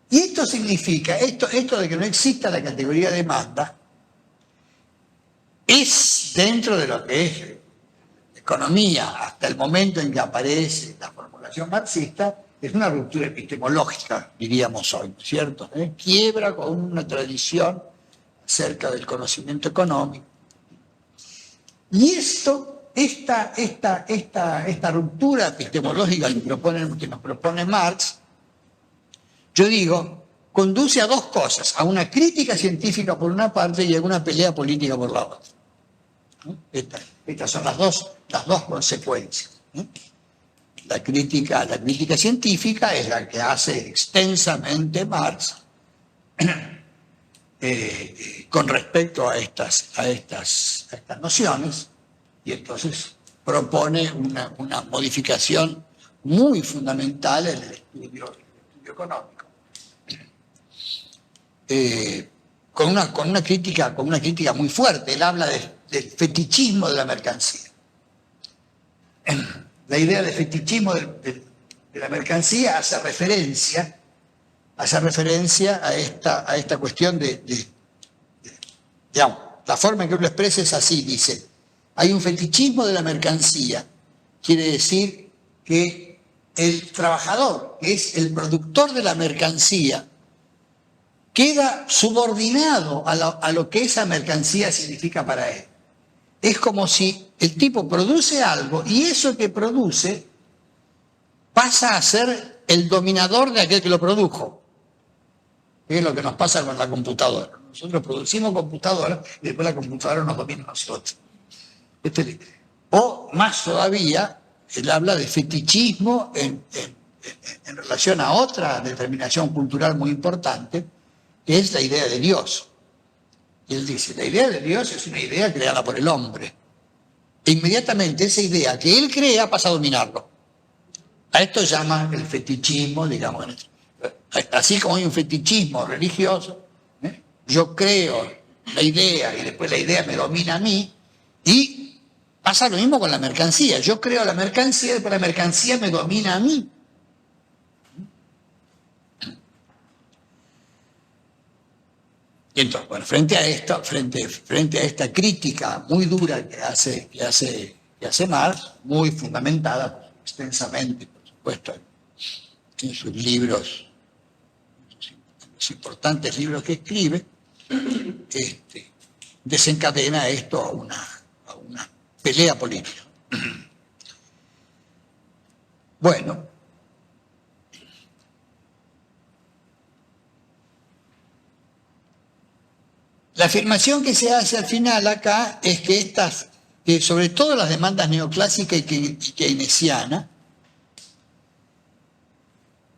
A: Y esto significa, esto de que no exista la categoría demanda, es dentro de lo que es economía, hasta el momento en que aparece la formulación marxista, es una ruptura epistemológica, diríamos hoy, ¿cierto? Quiebra con una tradición acerca del conocimiento económico. Y esta ruptura epistemológica que nos propone Marx, yo digo, conduce a dos cosas, a una crítica científica por una parte y a una pelea política por la otra. Estas son las dos consecuencias. La crítica científica es la que hace extensamente Marx con respecto a estas nociones, y entonces propone una modificación muy fundamental en el estudio económico. Con una crítica muy fuerte. Él habla del fetichismo de la mercancía. La idea del fetichismo de la mercancía hace referencia a esta cuestión digamos, la forma en que uno lo expresa es así, dice, hay un fetichismo de la mercancía, quiere decir que el trabajador, que es el productor de la mercancía, queda subordinado a lo que esa mercancía significa para él. Es como si el tipo produce algo y eso que produce pasa a ser el dominador de aquel que lo produjo. Es lo que nos pasa con la computadora. Nosotros producimos computadoras y después la computadora nos domina a nosotros. O más todavía, él habla de fetichismo en relación a otra determinación cultural muy importante, que es la idea de Dios. Y él dice, la idea de Dios es una idea creada por el hombre. E inmediatamente esa idea que él crea pasa a dominarlo. A esto llama el fetichismo, digamos. Así como hay un fetichismo religioso, yo creo la idea y después la idea me domina a mí, y pasa lo mismo con la mercancía. Yo creo la mercancía y después la mercancía me domina a mí. Y entonces, bueno, frente a esta crítica muy dura que hace Marx, muy fundamentada extensamente, por supuesto, en sus libros, los importantes libros que escribe, desencadena esto a una pelea política. Bueno, la afirmación que se hace al final acá es que sobre todo las demandas neoclásicas y keynesianas,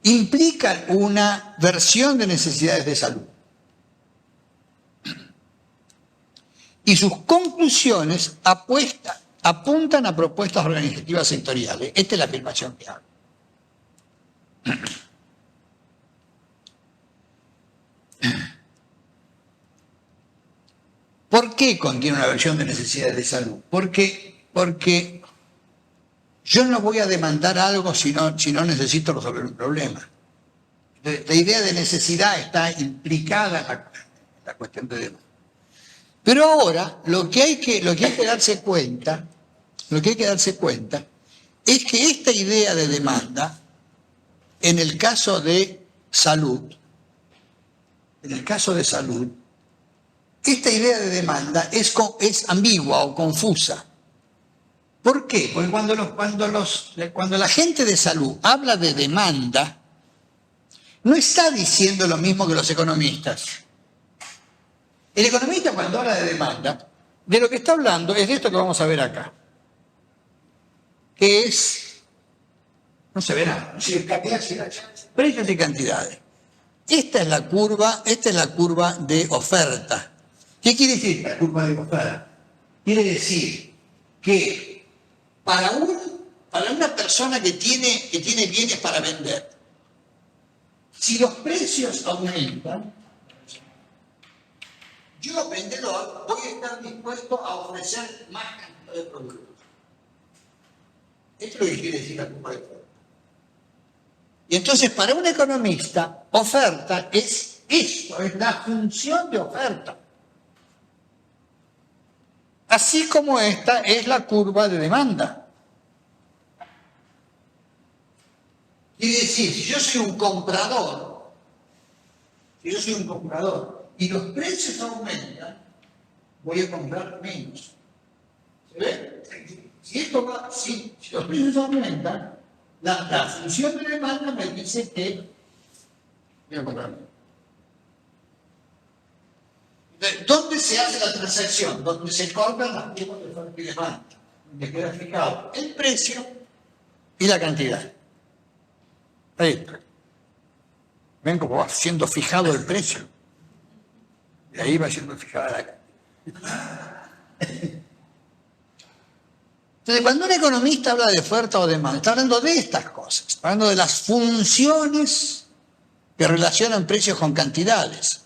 A: implican una versión de necesidades de salud. Y sus conclusiones apuntan a propuestas organizativas sectoriales. Esta es la afirmación que hago. ¿Por qué contiene una versión de necesidades de salud? Porque yo no voy a demandar algo si no necesito resolver un problema. La idea de necesidad está implicada en la cuestión de demanda. Pero ahora lo que hay que darse cuenta es que esta idea de demanda, en el caso de salud, esta idea de demanda es ambigua o confusa. ¿Por qué? Porque cuando la gente de salud habla de demanda, no está diciendo lo mismo que los economistas. El economista, cuando habla de demanda, de lo que está hablando es de esto que vamos a ver acá, que es, no se ve nada, precios y cantidades. Esta es la curva de oferta. ¿Qué quiere decir la curva de oferta? Quiere decir que para una persona que tiene bienes para vender, si los precios aumentan, yo, vendedor, voy a estar dispuesto a ofrecer más cantidad de productos. Esto es lo que quiere decir la curva de oferta. Y entonces, para un economista, oferta es esto, es la función de oferta. Así como esta es la curva de demanda. Quiere decir, si yo soy un comprador, y los precios aumentan, voy a comprar menos. ¿Se ve? Si los precios aumentan, la función de demanda me dice que voy a comprar menos. Entonces, ¿dónde se hace la transacción? Donde se cortan las curvas de oferta y demanda. Donde queda fijado el precio y la cantidad. Ahí. Ven cómo va siendo fijado el precio. Y ahí va siendo fijada la cantidad. Entonces, cuando un economista habla de oferta o demanda, está hablando de estas cosas, está hablando de las funciones que relacionan precios con cantidades.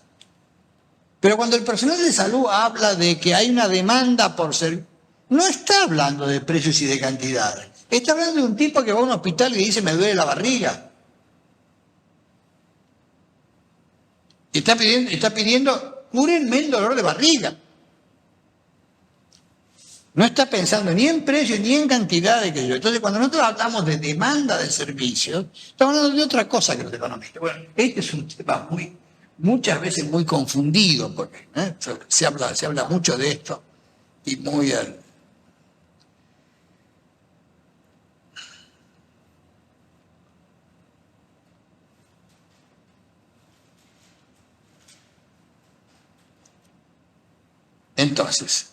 A: Pero cuando el personal de salud habla de que hay una demanda por servicio, no está hablando de precios y de cantidades. Está hablando de un tipo que va a un hospital y dice me duele la barriga. Y está pidiendo, cúrenme el dolor de barriga. No está pensando ni en precios ni en cantidades. Entonces, cuando nosotros hablamos de demanda de servicios, estamos hablando de otra cosa que los economistas. Bueno, este es un tema muchas veces muy confundido, porque se habla mucho de esto y muy... Entonces,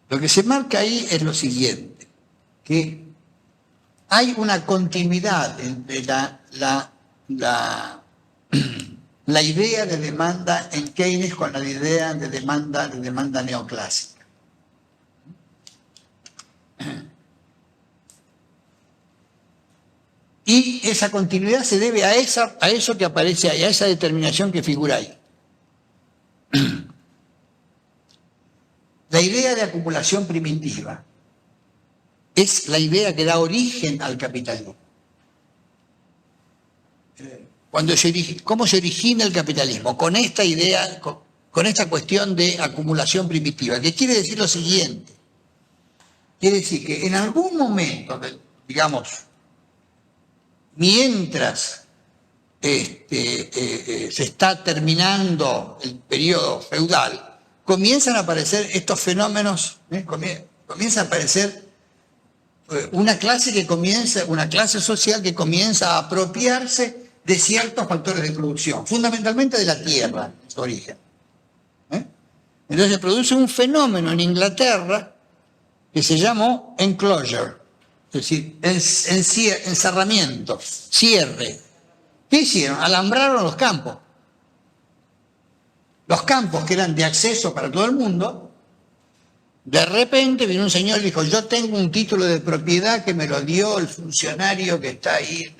A: lo que se marca ahí es lo siguiente, que hay una continuidad entre la idea de demanda en Keynes con la idea de demanda neoclásica. Y esa continuidad se debe a eso que aparece ahí, a esa determinación que figura ahí. La idea de acumulación primitiva es la idea que da origen al capitalismo. ¿Cómo se origina el capitalismo? Con esta idea, con esta cuestión de acumulación primitiva, que quiere decir lo siguiente. Quiere decir que en algún momento, digamos, mientras se está terminando el periodo feudal, comienzan a aparecer estos fenómenos, comienza a aparecer una clase social que comienza a apropiarse de ciertos factores de producción, fundamentalmente de la tierra, en su origen. Entonces se produce un fenómeno en Inglaterra que se llamó enclosure, es decir, encerramiento, cierre. ¿Qué hicieron? Alambraron los campos. Los campos que eran de acceso para todo el mundo, de repente vino un señor y dijo, yo tengo un título de propiedad que me lo dio el funcionario que está ahí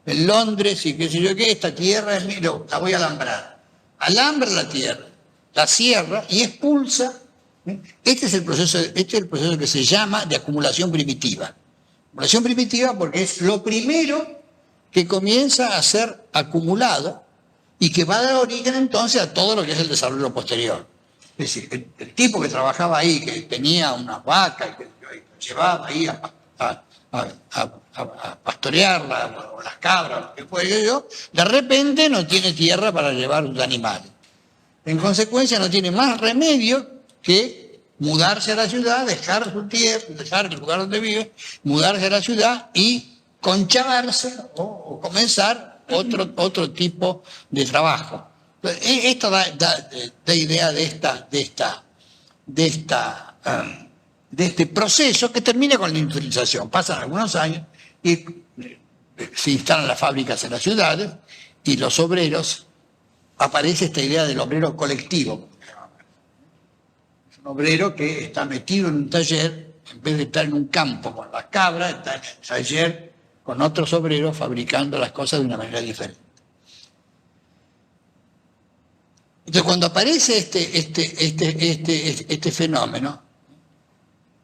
A: en Londres y qué sé yo qué, esta tierra es mía, la voy a alambrar. Alambra la tierra, la cierra y expulsa. Este es el proceso que se llama de acumulación primitiva. Acumulación primitiva porque es lo primero que comienza a ser acumulado y que va a dar origen entonces a todo lo que es el desarrollo posterior. Es decir, el tipo que trabajaba ahí, que tenía una vaca y que llevaba ahí a pastorearla, o las cabras, lo que fuera yo, de repente no tiene tierra para llevar sus animales. En consecuencia no tiene más remedio que mudarse a la ciudad, dejar su tierra, dejar el lugar donde vive, mudarse a la ciudad y conchavarse o comenzar otro tipo de trabajo. Esto da idea de este proceso que termina con la industrialización. Pasan algunos años y se instalan las fábricas en las ciudades y los obreros, aparece esta idea del obrero colectivo. Es un obrero que está metido en un taller, en vez de estar en un campo con las cabras, está en el taller con otros obreros fabricando las cosas de una manera diferente. Entonces, cuando aparece este fenómeno,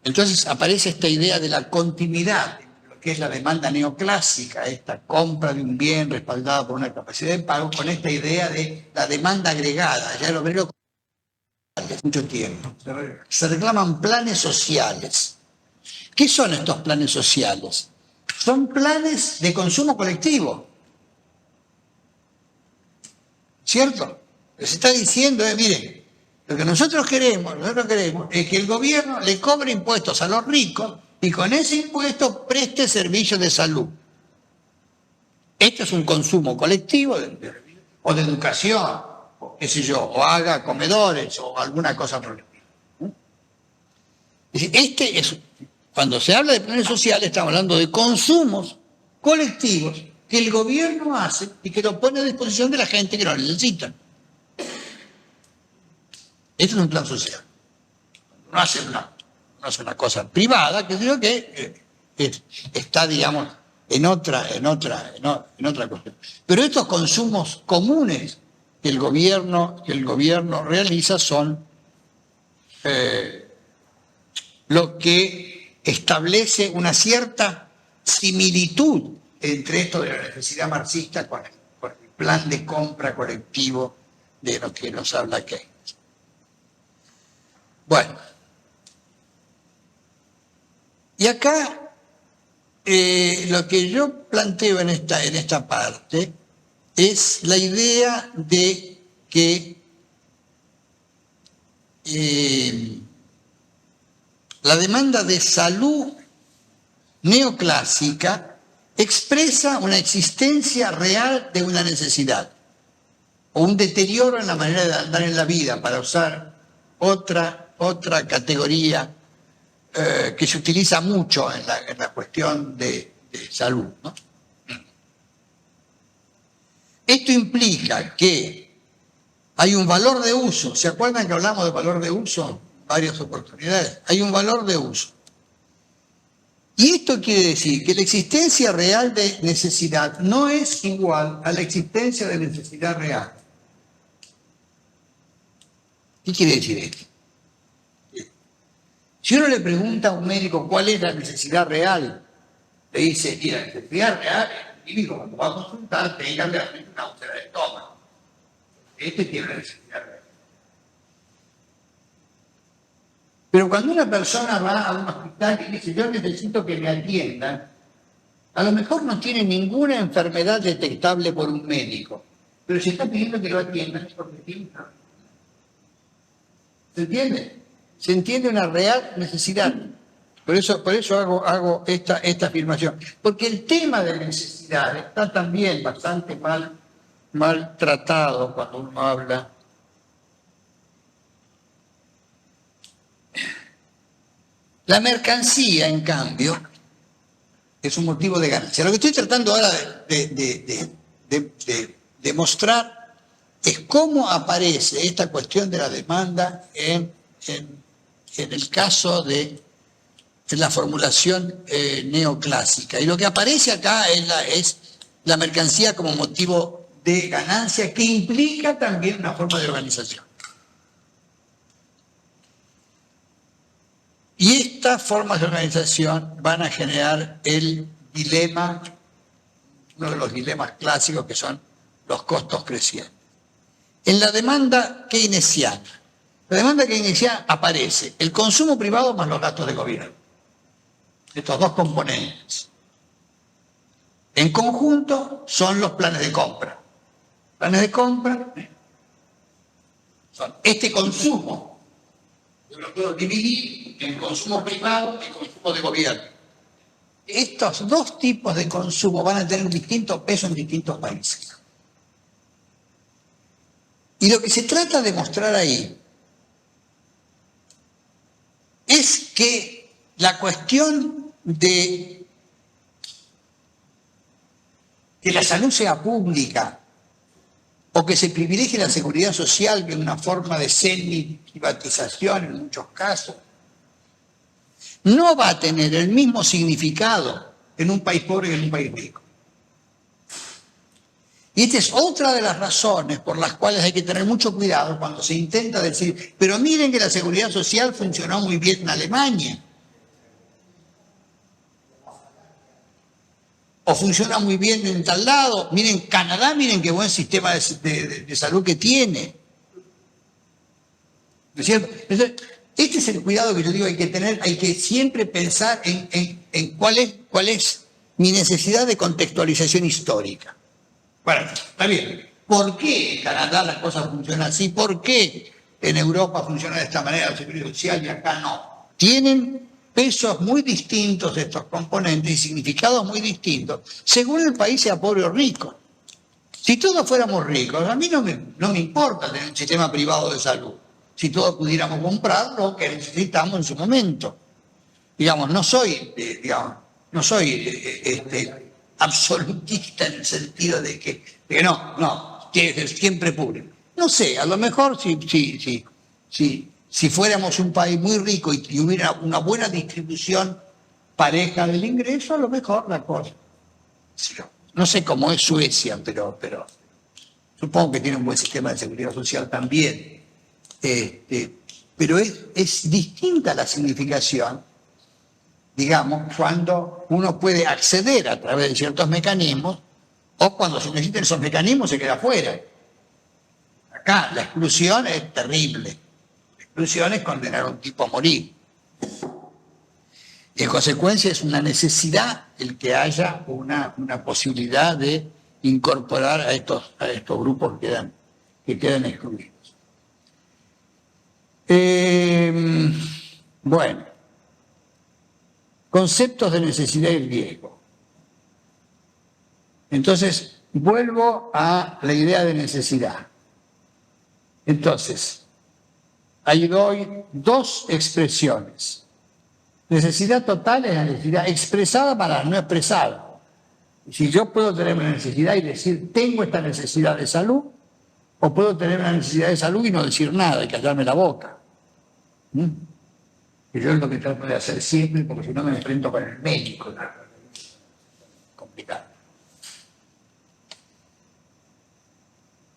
A: Entonces aparece esta idea de la continuidad, lo que es la demanda neoclásica, esta compra de un bien respaldada por una capacidad de pago, con esta idea de la demanda agregada. Ya lo veré hace mucho tiempo. Se reclaman planes sociales. ¿Qué son estos planes sociales? Son planes de consumo colectivo. ¿Cierto? Se está diciendo, miren, lo que nosotros queremos es que el gobierno le cobre impuestos a los ricos y con ese impuesto preste servicios de salud. Este es un consumo colectivo o de educación, o qué sé yo, o haga comedores o alguna cosa por el estilo. Es decir, cuando se habla de planes sociales, estamos hablando de consumos colectivos que el gobierno hace y que lo pone a disposición de la gente que lo necesita. Este es un plan social. No hace una cosa privada, que digo que está, digamos, en otra cuestión. Pero estos consumos comunes que el gobierno realiza son lo que establece una cierta similitud entre esto de la necesidad marxista con el plan de compra colectivo de lo que nos habla Keynes. Bueno, y acá lo que yo planteo en esta parte es la idea de que la demanda de salud neoclásica expresa una existencia real de una necesidad o un deterioro en la manera de andar en la vida, para usar otra categoría que se utiliza mucho en la cuestión de salud, ¿no? Esto implica que hay un valor de uso. ¿Se acuerdan que hablamos de valor de uso en varias oportunidades? Hay un valor de uso. Y esto quiere decir que la existencia real de necesidad no es igual a la existencia de necesidad real. ¿Qué quiere decir esto? Si uno le pregunta a un médico cuál es la necesidad real, le dice, mira, la necesidad real es el individuo cuando va a consultar tenga realmente una úlcera de estómago. Este tiene la necesidad real. Pero cuando una persona va a un hospital y dice, yo necesito que me atiendan, a lo mejor no tiene ninguna enfermedad detectable por un médico, pero si está pidiendo que lo atiendan es porque tiene una enfermedad. ¿Se entiende? Se entiende una real necesidad. Por eso hago esta afirmación. Porque el tema de necesidad está también bastante mal tratado cuando uno habla. La mercancía, en cambio, es un motivo de ganancia. Lo que estoy tratando ahora de mostrar es cómo aparece esta cuestión de la demanda en el caso de la formulación neoclásica. Y lo que aparece acá es la mercancía como motivo de ganancia, que implica también una forma de organización. Y estas formas de organización van a generar el dilema, uno de los dilemas clásicos, que son los costos crecientes. En la demanda keynesiana, aparece el consumo privado más los gastos de gobierno. Estos dos componentes. En conjunto son los planes de compra. Planes de compra son este consumo. Yo lo puedo dividir en consumo privado y consumo de gobierno. Estos dos tipos de consumo van a tener un distinto peso en distintos países. Y lo que se trata de mostrar ahí es que la cuestión de que la salud sea pública o que se privilegie la seguridad social, que es una forma de semi-privatización en muchos casos, no va a tener el mismo significado en un país pobre que en un país rico. Y esta es otra de las razones por las cuales hay que tener mucho cuidado cuando se intenta decir, pero miren que la seguridad social funcionó muy bien en Alemania. o funciona muy bien en tal lado. Miren, Canadá, miren qué buen sistema de salud que tiene. ¿No es cierto? Entonces, este es el cuidado que yo digo, hay que tener, hay que siempre pensar en cuál es mi necesidad de contextualización histórica. Bueno, está bien. ¿Por qué en Canadá las cosas funcionan así? ¿Por qué en Europa funciona de esta manera la seguridad social y acá no? Tienen pesos muy distintos estos componentes y significados muy distintos, según el país sea pobre o rico. Si todos fuéramos ricos, a mí no me importa tener un sistema privado de salud, si todos pudiéramos comprar lo que necesitamos en su momento. Digamos, no soy absolutista en el sentido de que no, tiene que ser siempre público. No sé, a lo mejor si fuéramos un país muy rico y hubiera una buena distribución pareja del ingreso, a lo mejor la cosa. No sé cómo es Suecia, pero supongo que tiene un buen sistema de seguridad social también. Pero es distinta la significación, digamos, cuando uno puede acceder a través de ciertos mecanismos o cuando se necesitan esos mecanismos se queda fuera. Acá la exclusión es terrible. La exclusión es condenar a un tipo a morir. Y en consecuencia es una necesidad el que haya una posibilidad de incorporar a estos grupos que quedan excluidos. Bueno, conceptos de necesidad y riesgo. Entonces, vuelvo a la idea de necesidad. Entonces, ahí doy dos expresiones. Necesidad total es la necesidad expresada para la no expresada. Si yo puedo tener una necesidad y decir, tengo esta necesidad de salud, o puedo tener una necesidad de salud y no decir nada y callarme la boca. Que yo es lo que trato de hacer siempre, porque si no me enfrento con el médico. Complicado.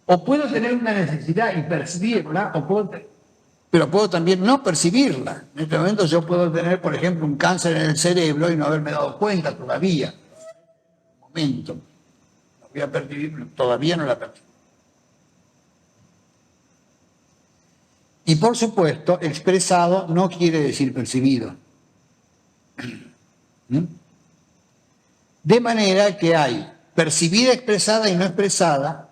A: O puedo tener una necesidad y percibirla, pero puedo también no percibirla. En este momento yo puedo tener, por ejemplo, un cáncer en el cerebro y no haberme dado cuenta todavía. En un momento. La voy a percibir, todavía no la percibo. Y por supuesto, expresado no quiere decir percibido. De manera que hay percibida, expresada y no expresada,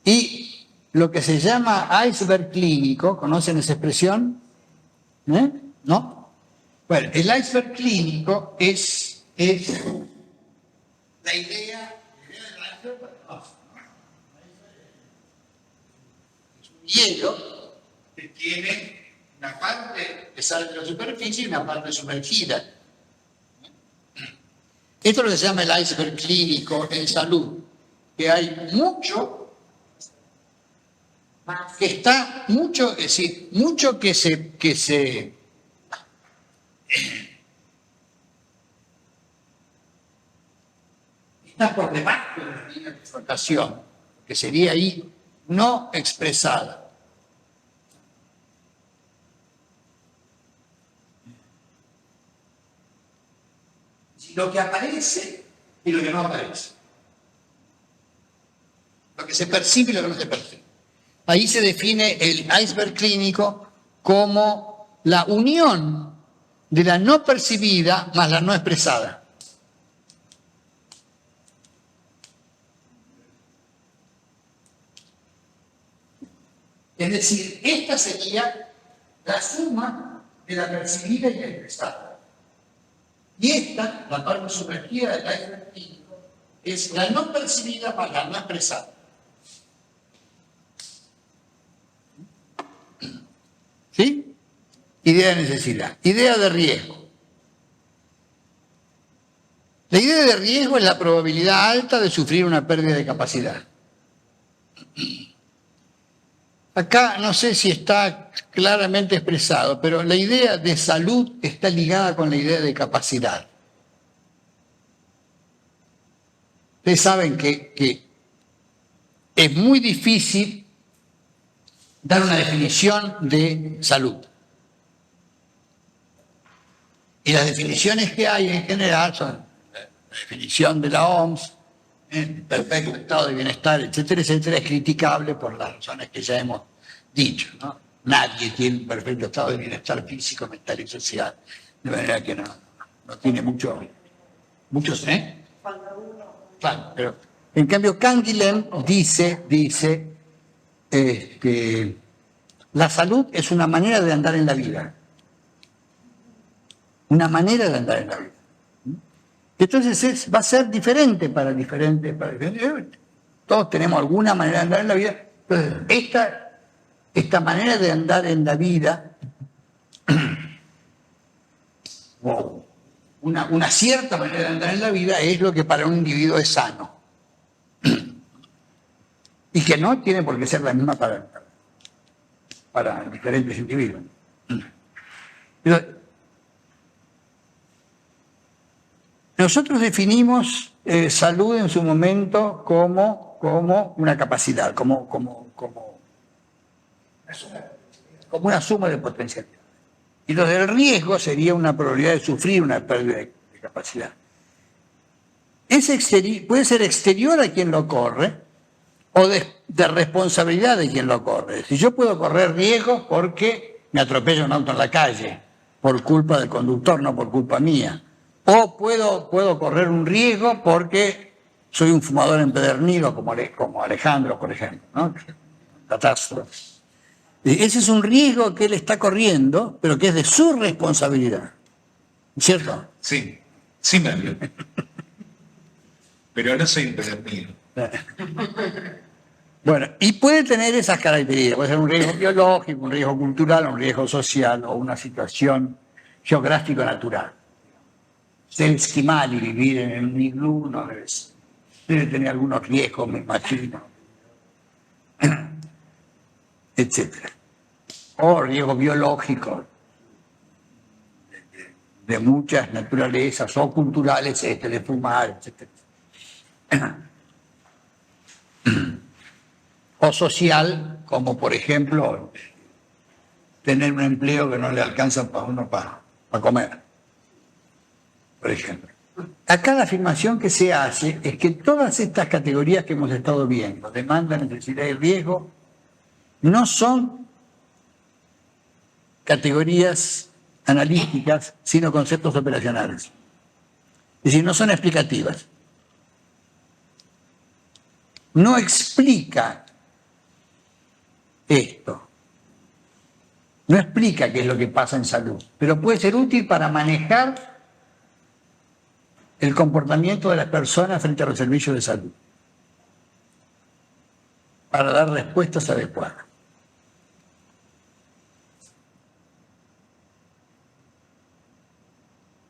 A: y lo que se llama iceberg clínico, ¿conocen esa expresión? ¿No? Bueno, el iceberg clínico es la idea del iceberg. Es un hielo que tiene una parte que sale de la superficie y una parte sumergida. Esto es lo que se llama el iceberg clínico en salud, que hay mucho que está, mucho que se está por debajo de la línea de flotación, que sería ahí no expresada. Lo que aparece y lo que no aparece. Lo que se percibe y lo que no se percibe. Ahí se define el iceberg clínico como la unión de la no percibida más la no expresada. Es decir, esta sería la suma de la percibida y la expresada. Y esta, la parte sumergida del iceberg clínico, es la no percibida más la no expresada. ¿Sí? Idea de necesidad. Idea de riesgo. La idea de riesgo es la probabilidad alta de sufrir una pérdida de capacidad. Acá no sé si está claramente expresado, pero la idea de salud está ligada con la idea de capacidad. Ustedes saben que es muy difícil dar una definición de salud. Y las definiciones que hay en general son la definición de la OMS, perfecto estado de bienestar, etcétera, etcétera, es criticable por las razones que ya hemos dicho, ¿no? Nadie tiene un perfecto estado de bienestar físico, mental y social, de manera que no tiene muchos, Claro, pero en cambio Canguilhem dice que la salud es una manera de andar en la vida. Una manera de andar en la vida. Entonces va a ser diferente para diferentes. Todos tenemos alguna manera de andar en la vida. Entonces, esta manera de andar en la vida, o una cierta manera de andar en la vida, es lo que para un individuo es sano. Y que no tiene por qué ser la misma para diferentes individuos. Pero, nosotros definimos salud en su momento como una capacidad, como una suma de potencialidad. Y lo del riesgo sería una probabilidad de sufrir una pérdida de capacidad. Puede ser exterior a quien lo corre o de responsabilidad de quien lo corre. Si yo puedo correr riesgos porque me atropella un auto en la calle, por culpa del conductor, no por culpa mía. O puedo correr un riesgo porque soy un fumador empedernido como Alejandro, por ejemplo, ¿no? Catástrofe. Ese es un riesgo que él está corriendo, pero que es de su responsabilidad. ¿Cierto?
B: Sí, sí me vio. Pero no soy empedernido.
A: Bueno, y puede tener esas características. Puede ser un riesgo biológico, un riesgo cultural, un riesgo social o una situación geográfico-natural. Ser esquimal y vivir en un iglú no debe tener algunos riesgos, me imagino, etcétera. O riesgos biológicos de muchas naturalezas o culturales, de fumar, etcétera. O social, como por ejemplo tener un empleo que no le alcanza para uno para comer, por ejemplo. Acá la afirmación que se hace es que todas estas categorías que hemos estado viendo, demanda, necesidad y riesgo, no son categorías analíticas, sino conceptos operacionales. Es decir, no son explicativas. No explica esto. No explica qué es lo que pasa en salud, pero puede ser útil para manejar el comportamiento de las personas frente a los servicios de salud, para dar respuestas adecuadas.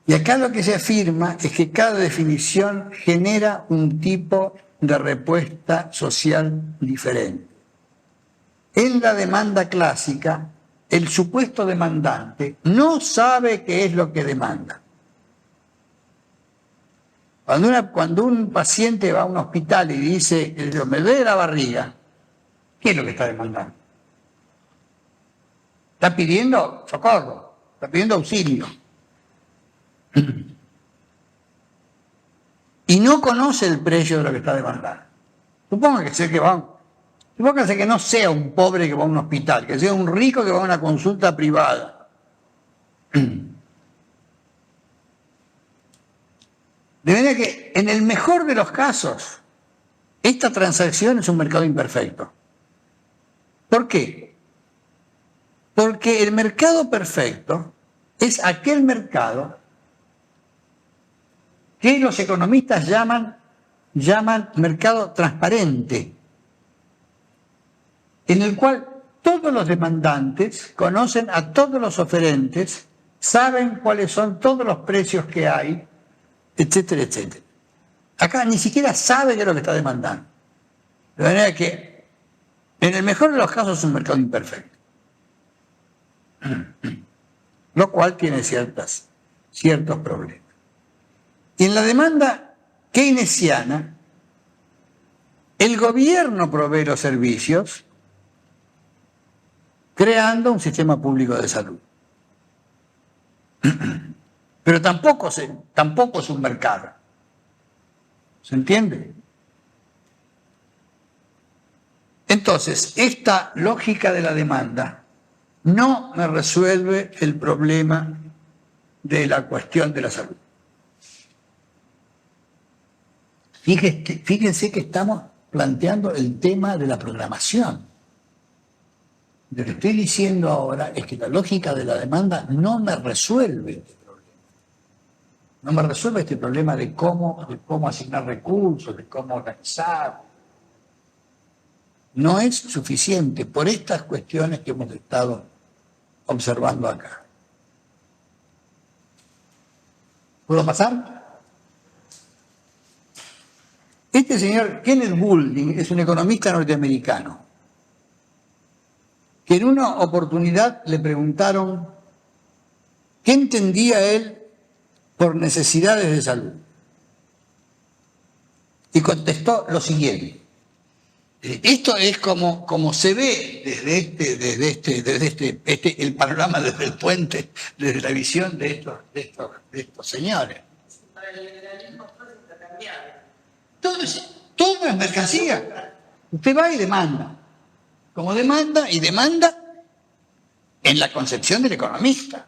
A: Y acá lo que se afirma es que cada definición genera un tipo de respuesta social diferente. En la demanda clásica, el supuesto demandante no sabe qué es lo que demanda. Cuando un paciente va a un hospital y dice, me duele la barriga, ¿qué es lo que está demandando? Está pidiendo socorro, está pidiendo auxilio. Y no conoce el precio de lo que está demandando. Supóngase que no sea un pobre que va a un hospital, que sea un rico que va a una consulta privada. De manera que, en el mejor de los casos, esta transacción es un mercado imperfecto. ¿Por qué? Porque el mercado perfecto es aquel mercado que los economistas llaman mercado transparente, en el cual todos los demandantes conocen a todos los oferentes, saben cuáles son todos los precios que hay, etcétera, etcétera. Acá ni siquiera sabe qué es lo que está demandando. De manera que, en el mejor de los casos, es un mercado imperfecto. Lo cual tiene ciertos problemas. Y en la demanda keynesiana, el gobierno provee los servicios creando un sistema público de salud. pero tampoco es un mercado. ¿Se entiende? Entonces, esta lógica de la demanda no me resuelve el problema de la cuestión de la salud. Fíjense que estamos planteando el tema de la programación. Lo que estoy diciendo ahora es que la lógica de la demanda no me resuelve este problema. No me resuelve este problema de cómo asignar recursos, de cómo organizar. No es suficiente por estas cuestiones que hemos estado observando acá. ¿Puedo pasar? Este señor Kenneth Boulding es un economista norteamericano que en una oportunidad le preguntaron qué entendía él por necesidades de salud. Y contestó lo siguiente. Esto es como se ve desde el panorama, desde el puente, desde la visión de estos señores.
D: Para el liberalismo todo es intercambiable.
A: Todo es mercancía. Usted va y demanda. Como demanda y demanda en la concepción del economista,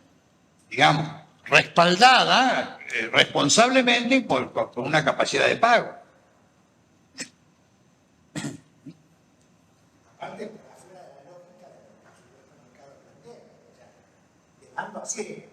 A: digamos, respaldada responsablemente por una capacidad de pago.
C: Aparte, por afuera de la lógica del supuesto mercado plantea. O sea, demando así